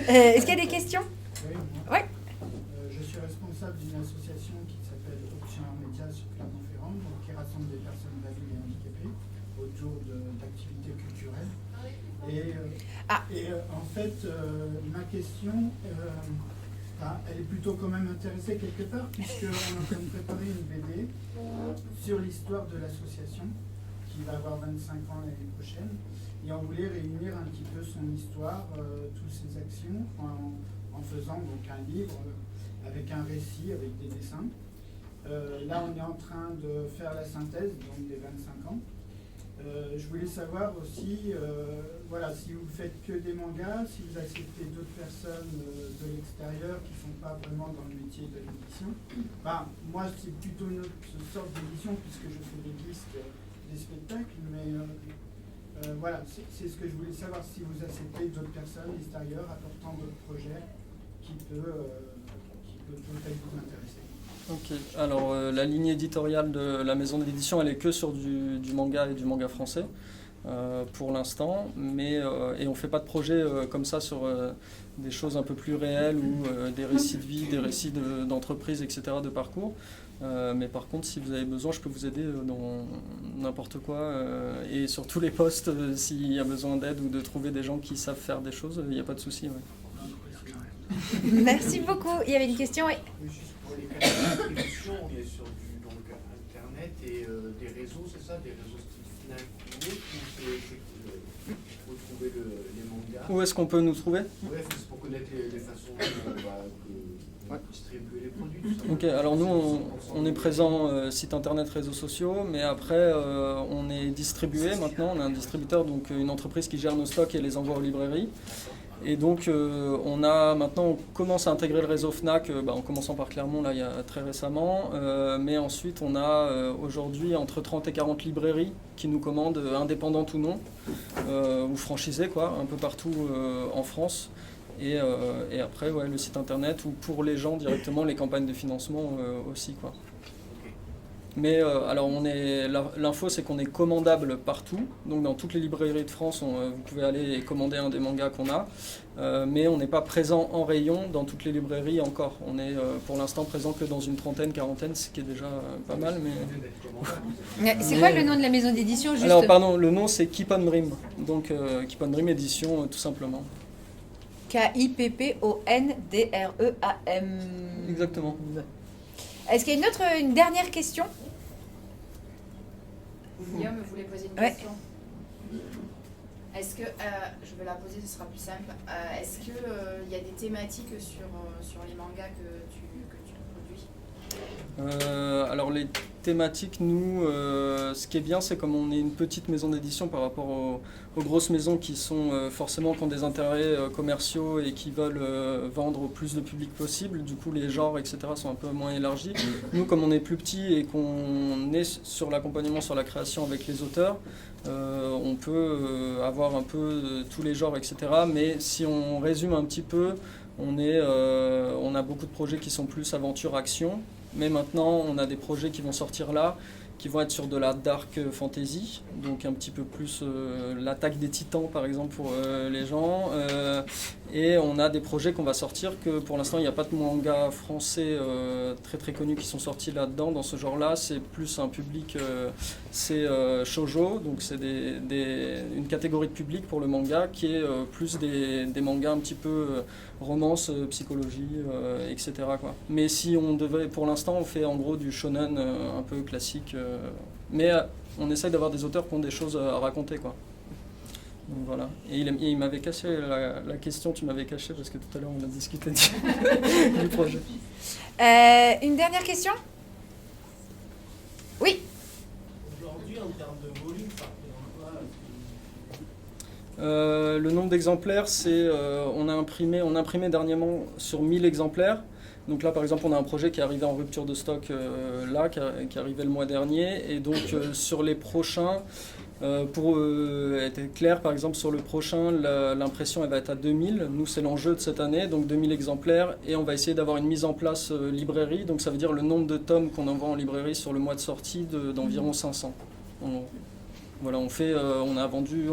Est-ce qu'il y a des questions? Oui. Ouais. Je suis responsable d'une association qui s'appelle Option Média sur Clermont-Ferrand, qui rassemble des personnes aveugles et handicapées autour d'activités culturelles. Et en fait, ma question, elle est plutôt quand même intéressée quelque part, puisqu'on est en train de préparer une BD sur l'histoire de l'association, qui va avoir 25 ans l'année prochaine, et on voulait réunir un petit peu son histoire, toutes ses actions, en faisant donc un livre avec un récit, avec des dessins. Là, on est en train de faire la synthèse donc des 25 ans. Je voulais savoir aussi, si vous faites que des mangas, si vous acceptez d'autres personnes de l'extérieur qui ne sont pas vraiment dans le métier de l'édition. Moi, c'est plutôt une autre sorte d'édition puisque je fais des disques, des spectacles, mais c'est ce que je voulais savoir, si vous acceptez d'autres personnes extérieures apportant d'autres projets qui peut peut-être vous intéresser. Ok, alors la ligne éditoriale de la maison d'édition, elle est que sur du manga et du manga français pour l'instant, et on fait pas de projet comme ça sur des choses un peu plus réelles ou des récits de vie, des récits d'entreprise, etc., de parcours. Mais par contre, si vous avez besoin, je peux vous aider dans n'importe quoi et sur tous les postes, s'il y a besoin d'aide ou de trouver des gens qui savent faire des choses, il n'y a pas de souci. Ouais. Merci beaucoup. Il y avait une question, oui. Juste pour les canaux de distribution, on est sur du Internet. Internet et des réseaux, c'est ça? Des réseaux style Fnac ou autre, ou faut trouver les mangas? Où est-ce qu'on peut nous trouver? Ouais, c'est pour connaître les façons de distribuer les produits. Tout ça. Ok, alors nous on est présent site internet, réseaux sociaux, mais après on est distribué maintenant, on a un distributeur, donc une entreprise qui gère nos stocks et les envoie aux librairies. Et donc on commence à intégrer le réseau Fnac, en commençant par Clermont là, il y a très récemment, mais ensuite on a aujourd'hui entre 30 et 40 librairies qui nous commandent, indépendantes ou non, ou franchisées quoi, un peu partout en France. Et après le site internet ou pour les gens directement les campagnes de financement aussi quoi. Mais alors l'info c'est qu'on est commandable partout, donc dans toutes les librairies de France vous pouvez aller commander un des mangas qu'on a, mais on n'est pas présent en rayon dans toutes les librairies encore. On est pour l'instant présent que dans une trentaine, quarantaine, ce qui est déjà pas mal. Mais c'est quoi le nom de la maison d'édition juste... Alors pardon, le nom c'est Keep on Dream, donc Keep on Dream édition tout simplement. Kippondream. Exactement. Est-ce qu'il y a une dernière question? Guillaume voulait poser une question. Est-ce que, je vais la poser, ce sera plus simple. Est-ce qu'il y a des thématiques sur les mangas que tu produis? Alors les thématiques, nous, ce qui est bien, c'est comme on est une petite maison d'édition par rapport aux grosses maisons qui sont forcément qui ont des intérêts commerciaux et qui veulent vendre au plus de public possible. Du coup, les genres, etc. sont un peu moins élargis. Nous, comme on est plus petit et qu'on est sur l'accompagnement, sur la création avec les auteurs, on peut avoir un peu tous les genres, etc. Mais si on résume un petit peu, on a beaucoup de projets qui sont plus aventure-action. Mais maintenant, on a des projets qui vont sortir là, qui vont être sur de la dark fantasy, donc un petit peu plus l'attaque des titans par exemple pour les gens. Et on a des projets qu'on va sortir que pour l'instant il n'y a pas de manga français très très connus qui sont sortis là-dedans, dans ce genre-là. C'est plus un public, c'est shoujo, donc c'est une catégorie de public pour le manga qui est plus des mangas un petit peu romance, psychologie, etc. quoi. Mais si on devait, pour l'instant on fait en gros du shonen un peu classique, mais on essaye d'avoir des auteurs qui ont des choses à raconter quoi. Donc voilà. Et il m'avait caché la question, tu m'avais caché parce que tout à l'heure on a discuté du projet. Une dernière question? Oui. Aujourd'hui, en termes de volume, ça représente quoi? Le nombre d'exemplaires, c'est on a imprimé dernièrement sur 1000 exemplaires. Donc là, par exemple, on a un projet qui est arrivé en rupture de stock qui est arrivé le mois dernier. Et donc sur les prochains, pour être clair, par exemple, sur le prochain, l'impression elle va être à 2000. Nous, c'est l'enjeu de cette année, donc 2000 exemplaires. Et on va essayer d'avoir une mise en place librairie. Donc ça veut dire le nombre de tomes qu'on envoie en librairie sur le mois de sortie d'environ 500. Voilà, on a vendu,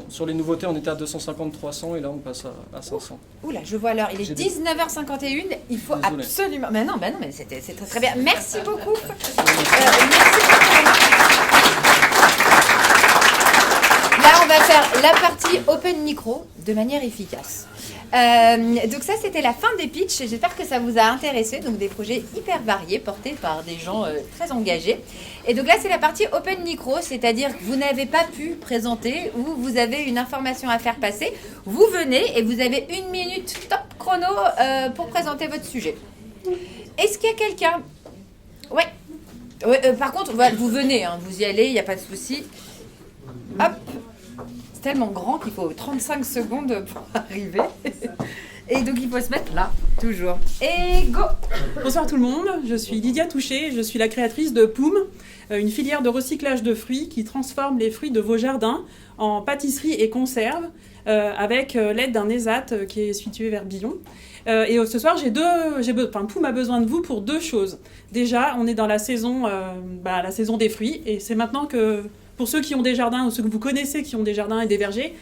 sur les nouveautés, on était à 250-300 et là on passe à 500. Oula, je vois l'heure, il est 19h51, il faut absolument... Mais non, mais c'est très très bien. Merci beaucoup. Là, on va faire la partie open micro de manière efficace. Donc ça, c'était la fin des pitchs. J'espère que ça vous a intéressé. Donc des projets hyper variés portés par des gens très engagés. Et donc là, c'est la partie open micro, c'est-à-dire que vous n'avez pas pu présenter ou vous avez une information à faire passer. Vous venez et vous avez 1 minute top chrono pour présenter votre sujet. Est-ce qu'il y a quelqu'un? Ouais. Par contre, vous venez, hein, vous y allez, il n'y a pas de souci. Hop. C'est tellement grand qu'il faut 35 secondes pour arriver. Et donc il faut se mettre là, toujours. Et go! Bonsoir tout le monde, je suis Lydia Touché, je suis la créatrice de Poum, une filière de recyclage de fruits qui transforme les fruits de vos jardins en pâtisserie et conserve avec l'aide d'un ESAT qui est situé vers Billon. Et ce soir, Poum a besoin de vous pour 2 choses. Déjà, on est dans la saison des fruits et c'est maintenant que... Pour ceux qui ont des jardins ou ceux que vous connaissez qui ont des jardins et des vergers,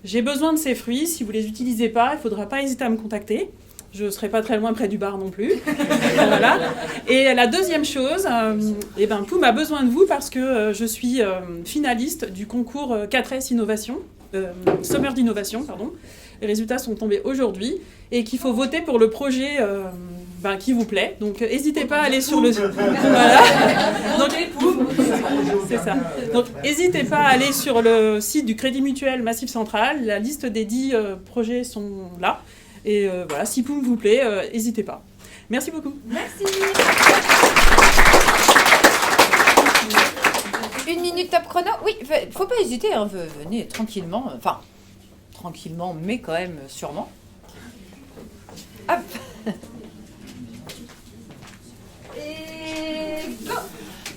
j'ai besoin de ces fruits. Si vous ne les utilisez pas, il ne faudra pas hésiter à me contacter. Je ne serai pas très loin près du bar non plus. Voilà. Et la deuxième chose, Poum a besoin de vous parce que je suis finaliste du concours 4S Innovation, Summer d'innovation, pardon. Les résultats sont tombés aujourd'hui et qu'il faut voter pour le projet qui vous plaît. Donc n'hésitez pas à aller sur le voilà. Donc c'est ça. Donc n'hésitez pas à aller sur le site du Crédit Mutuel Massif Central. La liste des 10 projets sont là. Et voilà, si Poum vous plaît, n'hésitez pas. Merci beaucoup. Merci. 1 minute top chrono. Oui, faut pas hésiter, hein. Venez tranquillement. Enfin, tranquillement, mais quand même sûrement. Hop. Et go.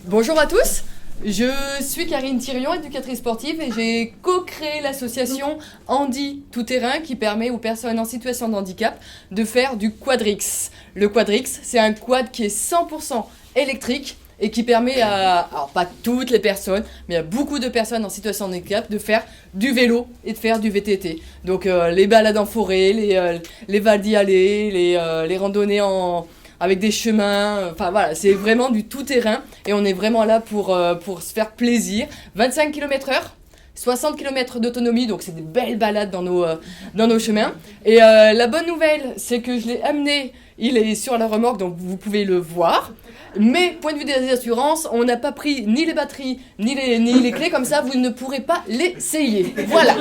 Bonjour à tous, je suis Karine Thirion, éducatrice sportive, et j'ai co-créé l'association Handi Tout Terrain qui permet aux personnes en situation de handicap de faire du quadrix. Le quadrix, c'est un quad qui est 100% électrique et qui permet alors pas toutes les personnes, mais à beaucoup de personnes en situation de handicap de faire du vélo et de faire du VTT. Donc les balades en forêt, les val-d'y-aller, les randonnées avec des chemins, enfin voilà, c'est vraiment du tout-terrain et on est vraiment là pour se faire plaisir. 25 km/h, 60 km d'autonomie, donc c'est des belles balades dans nos chemins. Et la bonne nouvelle, c'est que je l'ai amené, il est sur la remorque, donc vous pouvez le voir. Mais, point de vue des assurances, on n'a pas pris ni les batteries, ni les clés, comme ça vous ne pourrez pas l'essayer. Voilà.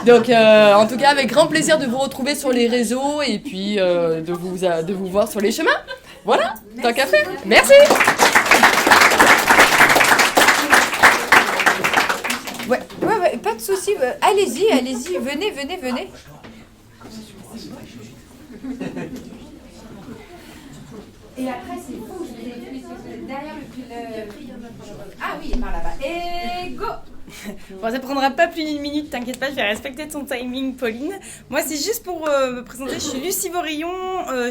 Donc, en tout cas, avec grand plaisir de vous retrouver sur les réseaux et puis de vous voir sur les chemins. Voilà, tant qu'à faire. Merci. Ouais, pas de souci. Allez-y, venez. Et après, c'est vous, je vais derrière le... Ah oui, par là-bas. Et go. Bon, ça prendra pas plus d'1 minute, t'inquiète pas, je vais respecter ton timing, Pauline. Moi, c'est juste pour me présenter, je suis Lucie Vorillon,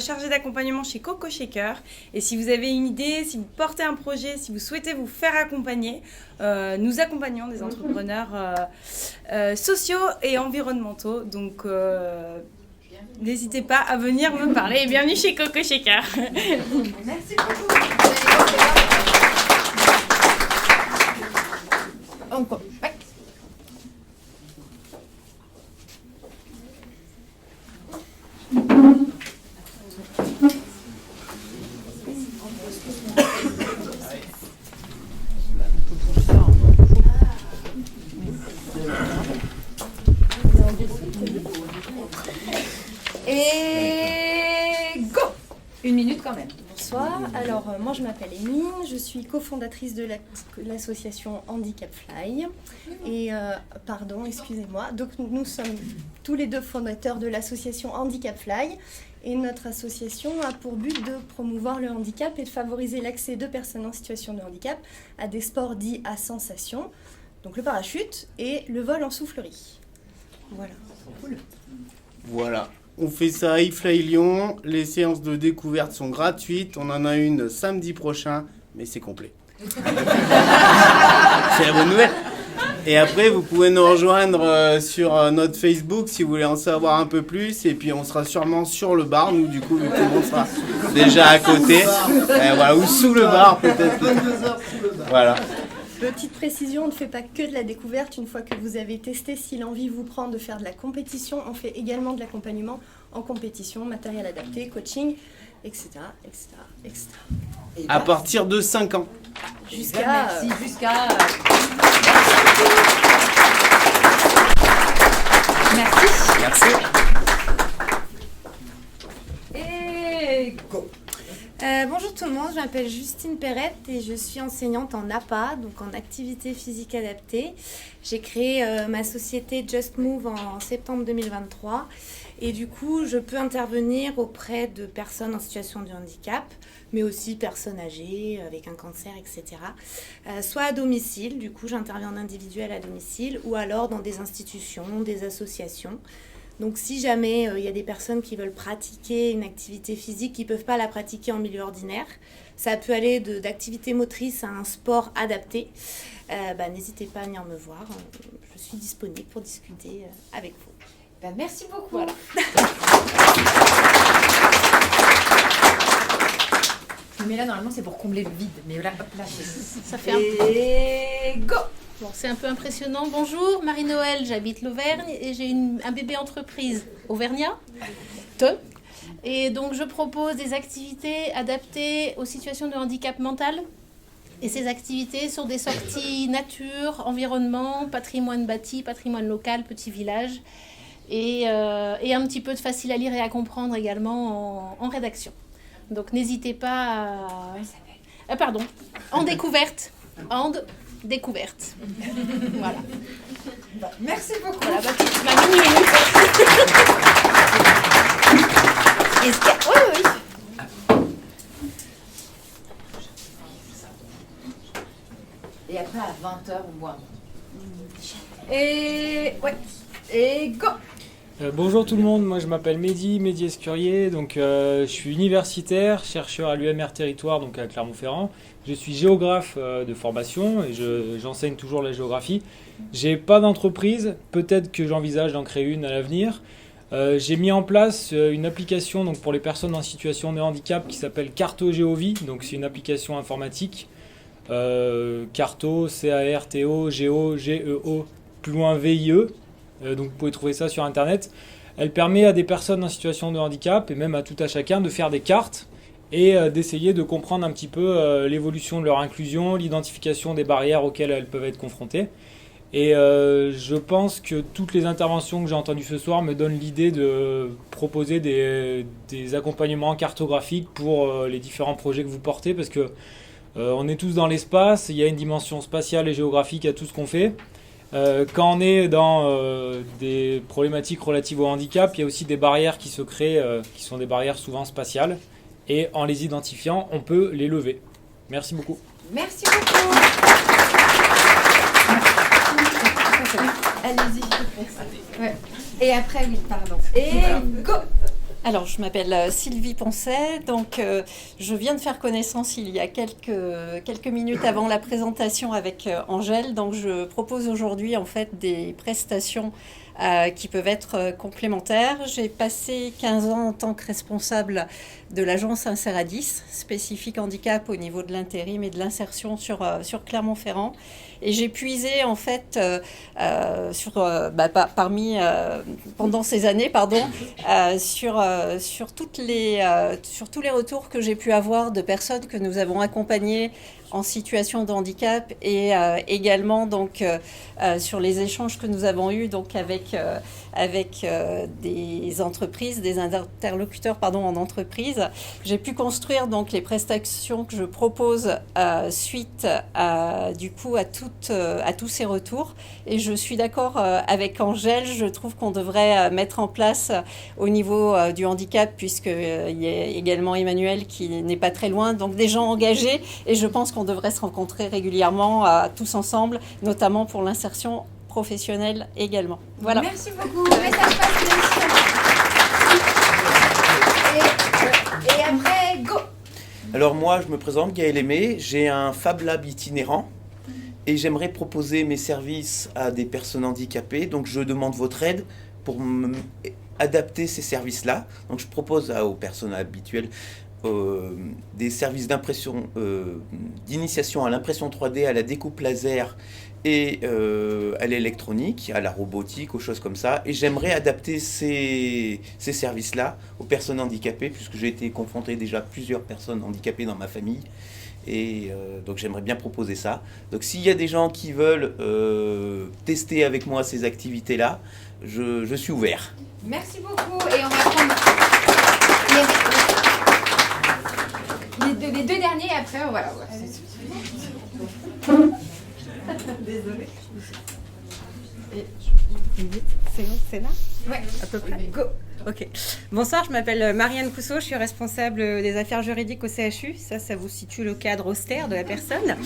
chargée d'accompagnement chez Coco Shaker. Et si vous avez une idée, si vous portez un projet, si vous souhaitez vous faire accompagner, nous accompagnons des entrepreneurs sociaux et environnementaux. Donc, n'hésitez pas à venir me parler et bienvenue chez Coco Shaker. Merci beaucoup. Encore. Ouais. Et go. 1 minute quand même. Bonsoir, alors moi je m'appelle Émine, je suis cofondatrice de l'association Handicap Fly. Et pardon, excusez-moi, donc nous sommes tous les deux fondateurs de l'association Handicap Fly. Et notre association a pour but de promouvoir le handicap et de favoriser l'accès de personnes en situation de handicap à des sports dits à sensation, donc le parachute et le vol en soufflerie. Voilà. Cool. Voilà. On fait ça à iFly Lyon. Les séances de découverte sont gratuites. On en a une samedi prochain, mais c'est complet. C'est la bonne nouvelle. Et après, vous pouvez nous rejoindre sur notre Facebook si vous voulez en savoir un peu plus. Et puis, on sera sûrement sur le bar. Nous, du coup, vu que tout le monde sera déjà à côté. Voilà, ou sous le bar, peut-être. Voilà. Petite précision, on ne fait pas que de la découverte. Une fois que vous avez testé, si l'envie vous prend de faire de la compétition, on fait également de l'accompagnement en compétition, matériel adapté, coaching, etc. À partir de 5 ans. Merci, jusqu'à... Merci. Et go. Bonjour tout le monde, je m'appelle Justine Perrette et je suis enseignante en APA, donc en activité physique adaptée. J'ai créé ma société Just Move en septembre 2023 et du coup je peux intervenir auprès de personnes en situation de handicap, mais aussi personnes âgées avec un cancer, etc. Soit à domicile, du coup j'interviens en individuel à domicile, ou alors dans des institutions, des associations. Donc si jamais il y a des personnes qui veulent pratiquer une activité physique, qui ne peuvent pas la pratiquer en milieu ordinaire, ça peut aller d'activité motrice à un sport adapté, n'hésitez pas à venir me voir, je suis disponible pour discuter avec vous. Merci beaucoup. Voilà. Mais là normalement c'est pour combler le vide, mais là, hop, là ça fait et go. Bon, c'est un peu impressionnant. Bonjour, Marie-Noël, j'habite l'Auvergne et j'ai un bébé entreprise auvergnat. Et donc, je propose des activités adaptées aux situations de handicap mental. Et ces activités sont des sorties nature, environnement, patrimoine bâti, patrimoine local, petit village. Et un petit peu de facile à lire et à comprendre également en rédaction. Donc, n'hésitez pas à... en découverte. Découverte. Voilà. Merci beaucoup. Voilà, ma mini-minute. Oui. Et après, à 20h, on boit. Et go. Bonjour tout le monde, moi je m'appelle Mehdi Escurier, donc je suis universitaire, chercheur à l'UMR Territoire, donc à Clermont-Ferrand. Je suis géographe de formation et j'enseigne toujours la géographie. J'ai pas d'entreprise, peut-être que j'envisage d'en créer une à l'avenir. J'ai mis en place une application donc, pour les personnes en situation de handicap qui s'appelle Carto Géovie, donc c'est une application informatique. Carto, C-A-R-T-O, G-O, G-E-O, plus loin V-I-E. Donc vous pouvez trouver ça sur internet. Elle permet à des personnes en situation de handicap et même à tout à chacun de faire des cartes et d'essayer de comprendre un petit peu l'évolution de leur inclusion, l'identification des barrières auxquelles elles peuvent être confrontées. Et je pense que toutes les interventions que j'ai entendues ce soir me donnent l'idée de proposer des accompagnements cartographiques pour les différents projets que vous portez parce que on est tous dans l'espace, il y a une dimension spatiale et géographique à tout ce qu'on fait. Quand on est dans des problématiques relatives au handicap, il y a aussi des barrières qui se créent, qui sont des barrières souvent spatiales. Et en les identifiant, on peut les lever. Merci beaucoup. Merci beaucoup. Allez-y. Ouais. Et après, oui, pardon. Et go. Alors, je m'appelle Sylvie Poncet, donc je viens de faire connaissance il y a quelques minutes avant la présentation avec Angèle. Donc, je propose aujourd'hui en fait des prestations qui peuvent être complémentaires. J'ai passé 15 ans en tant que responsable de l'agence Inseradis, spécifique handicap au niveau de l'intérim et de l'insertion sur Clermont-Ferrand. Et j'ai puisé en fait pendant ces années, sur tous les retours que j'ai pu avoir de personnes que nous avons accompagnées en situation de handicap et également donc sur les échanges que nous avons eus donc avec des entreprises, des interlocuteurs en entreprise. J'ai pu construire donc les prestations que je propose suite du coup à tous ces retours et je suis d'accord avec Angèle, je trouve qu'on devrait mettre en place au niveau du handicap puisqu'il y a également Emmanuel qui n'est pas très loin, donc des gens engagés et je pense qu'on devrait se rencontrer régulièrement tous ensemble, notamment pour l'insertion professionnelle également. Voilà. Merci beaucoup. Mais ça se passe bien. Et après, go. Alors moi, je me présente, Gaël Aimé, j'ai un Fab Lab itinérant et j'aimerais proposer mes services à des personnes handicapées. Donc je demande votre aide pour adapter ces services-là. Donc je propose aux personnes habituelles des services d'impression, d'initiation à l'impression 3D, à la découpe laser et à l'électronique, à la robotique, aux choses comme ça. Et j'aimerais adapter ces services-là aux personnes handicapées, puisque j'ai été confronté déjà à plusieurs personnes handicapées dans ma famille. Et donc j'aimerais bien proposer ça. Donc s'il y a des gens qui veulent tester avec moi ces activités-là, je suis ouvert. Merci beaucoup. Et on va prendre les deux derniers après. Voilà. Désolée. C'est là? Ouais, à peu près. Go. Ok. Bonsoir, je m'appelle Marianne Cousseau, je suis responsable des affaires juridiques au CHU. Ça vous situe le cadre austère de la personne.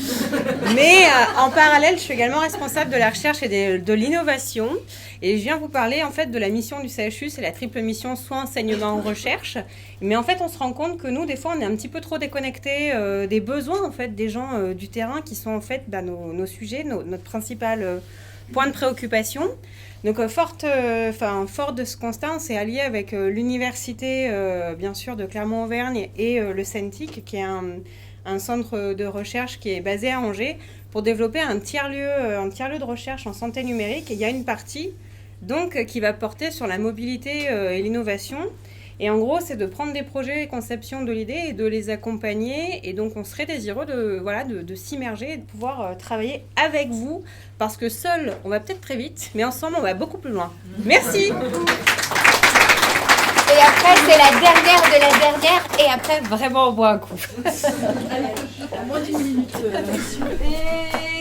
Mais en parallèle, je suis également responsable de la recherche et de l'innovation. Et je viens vous parler en fait de la mission du CHU, c'est la triple mission soins, enseignement, recherche. Mais en fait, on se rend compte que nous, des fois, on est un petit peu trop déconnectés des besoins en fait des gens du terrain qui sont en fait nos sujets, notre principal point de préoccupation. Donc, fort de ce constat, on s'est allié avec l'université, bien sûr, de Clermont-Auvergne et le CENTIC, qui est un centre de recherche qui est basé à Angers, pour développer un tiers-lieu de recherche en santé numérique. Et il y a une partie donc, qui va porter sur la mobilité et l'innovation. Et en gros, c'est de prendre des projets, conception de l'idée et de les accompagner. Et donc, on serait désireux de s'immerger et de pouvoir travailler avec vous. Parce que seul, on va peut-être très vite, mais ensemble, on va beaucoup plus loin. Merci. Et après, c'est la dernière de la dernière. Et après, vraiment, on boit un coup. Allez, moins d'une minute.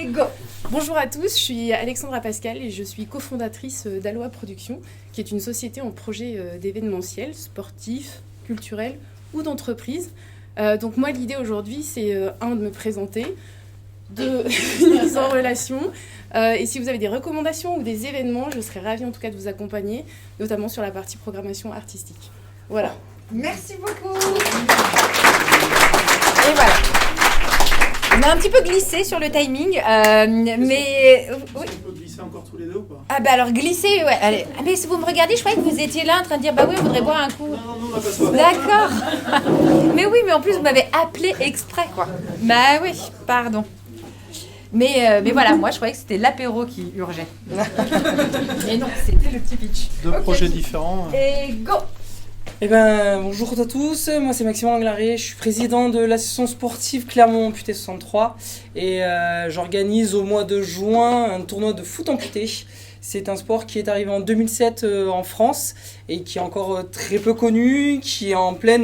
Et go. Bonjour à tous, je suis Alexandra Pascal et je suis cofondatrice d'Aloha Productions, qui est une société en projet d'événementiel, sportif, culturel ou d'entreprise. Donc moi, l'idée aujourd'hui, c'est de me présenter, de une mise en relation. Et si vous avez des recommandations ou des événements, je serais ravie en tout cas de vous accompagner, notamment sur la partie programmation artistique. Voilà. Merci beaucoup. Et voilà. On a un petit peu glissé sur le timing, mais... Oui. On peut glisser encore tous les deux ou pas? Ah bah alors glisser, ouais. Allez. Ah, mais si vous me regardez, je croyais que vous étiez là en train de dire bah oui, on voudrait boire un coup. Non, on n'a pas soif. D'accord. Mais oui, mais en plus vous m'avez appelé exprès quoi. Bah oui, pardon. Mais voilà, moi je croyais que c'était l'apéro qui urgeait. Mais non, c'était le petit pitch. Deux projets différents. Et go. Eh ben, bonjour à tous, moi c'est Maxime Anglaré, je suis président de l'association sportive Clermont Amputé 63 et j'organise au mois de juin un tournoi de foot amputé. C'est un sport qui est arrivé en 2007 en France et qui est encore très peu connu, qui est en plein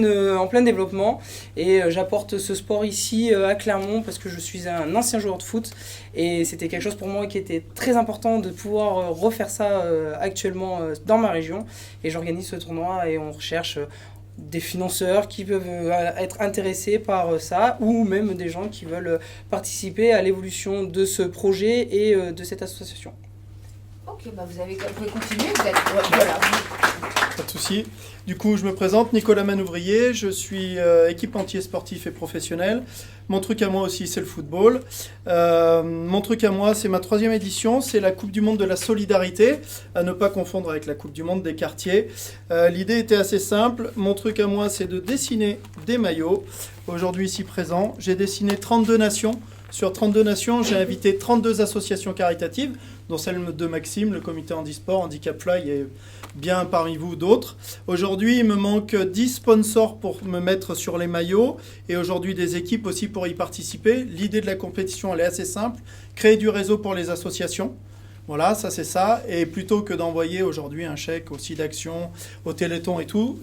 développement. Et j'apporte ce sport ici à Clermont parce que je suis un ancien joueur de foot. Et c'était quelque chose pour moi qui était très important de pouvoir refaire ça actuellement dans ma région. Et j'organise ce tournoi et on recherche des financeurs qui peuvent être intéressés par ça ou même des gens qui veulent participer à l'évolution de ce projet et de cette association. Ok, bah vous pouvez continuer, vous êtes... Voilà. Pas de souci. Du coup, je me présente, Nicolas Manouvrier, je suis équipementier sportif et professionnel. Mon truc à moi aussi, c'est le football. Mon truc à moi, c'est ma 3e édition, c'est la Coupe du Monde de la Solidarité, à ne pas confondre avec la Coupe du Monde des quartiers. L'idée était assez simple, mon truc à moi, c'est de dessiner des maillots. Aujourd'hui, ici présent, j'ai dessiné 32 nations. Sur 32 nations, j'ai invité 32 associations caritatives, dont celle de Maxime, le comité handisport, Handicap Fly et bien parmi vous d'autres. Aujourd'hui, il me manque 10 sponsors pour me mettre sur les maillots et aujourd'hui des équipes aussi pour y participer. L'idée de la compétition, elle est assez simple, créer du réseau pour les associations. Voilà, ça c'est ça. Et plutôt que d'envoyer aujourd'hui un chèque aussi d'action au Téléthon et tout,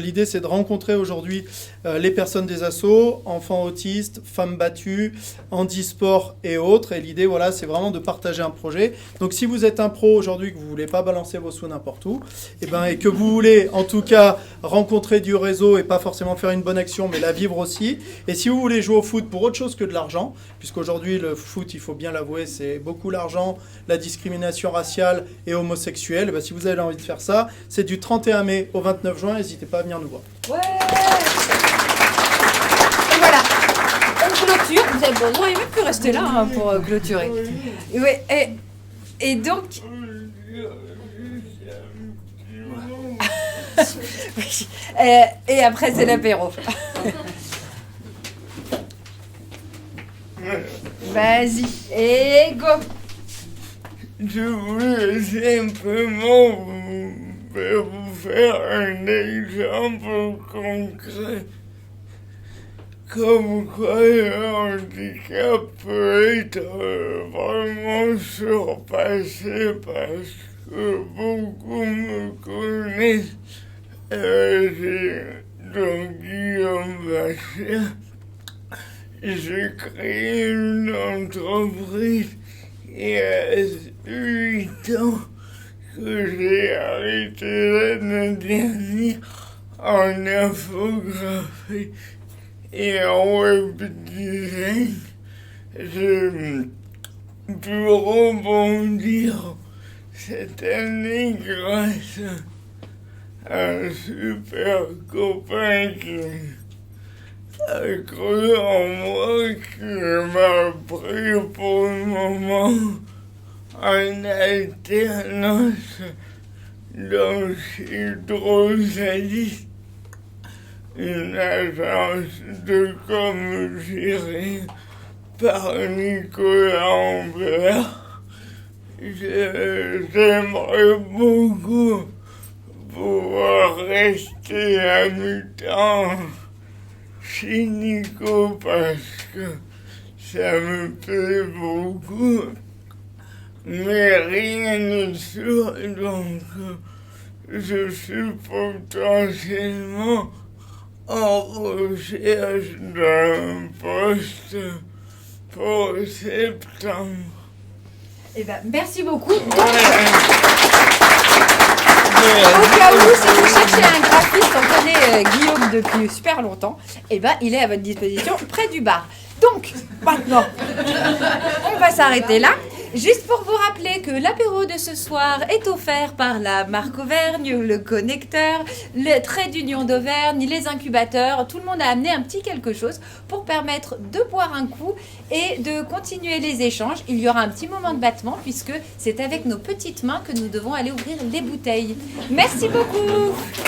l'idée c'est de rencontrer aujourd'hui les personnes des assos, enfants autistes, femmes battues, handisport et autres. Et l'idée, voilà, c'est vraiment de partager un projet. Donc si vous êtes un pro aujourd'hui, que vous ne voulez pas balancer vos sous n'importe où, et que vous voulez en tout cas rencontrer du réseau et pas forcément faire une bonne action, mais la vivre aussi. Et si vous voulez jouer au foot pour autre chose que de l'argent, puisqu'aujourd'hui le foot, il faut bien l'avouer, c'est beaucoup l'argent, la discrimination raciale et homosexuelle. Si vous avez envie de faire ça, c'est du 31 mai au 29 juin, n'hésitez pas à venir nous voir. Ouais. Et voilà, on clôture. Vous avez bon, il va plus rester là pour clôturer. Ouais, et donc... et après, c'est l'apéro. Vas-y, et go. Je voulais simplement vous faire un exemple concret. Comme quoi le handicap peut être vraiment surpassé parce que beaucoup me connaissent. Donc Guillaume Bachir, j'ai créé une entreprise il y a 8 ans que j'ai arrêté l'année dernière en infographie et en web design. J'ai pu rebondir cette année grâce à un super copain qui a cru en moi, qui m'a pris pour le moment en alternance dans Hydrosalis, une agence de com gérée par Nicolas Ambert. J'aimerais beaucoup pouvoir rester à mi-temps chez Nico parce que ça me plaît beaucoup. Mais rien ne sûr, donc je suis potentiellement en recherche d'un poste pour septembre. Eh ben, merci beaucoup. Au cas où, si vous cherchez un graphiste, on connaît Guillaume depuis super longtemps, eh ben, il est à votre disposition près du bar. Donc, maintenant, on va s'arrêter là. Juste pour vous rappeler que l'apéro de ce soir est offert par la marque Auvergne, le connecteur, le trait d'union d'Auvergne, les incubateurs. Tout le monde a amené un petit quelque chose pour permettre de boire un coup et de continuer les échanges. Il y aura un petit moment de battement puisque c'est avec nos petites mains que nous devons aller ouvrir les bouteilles. Merci beaucoup.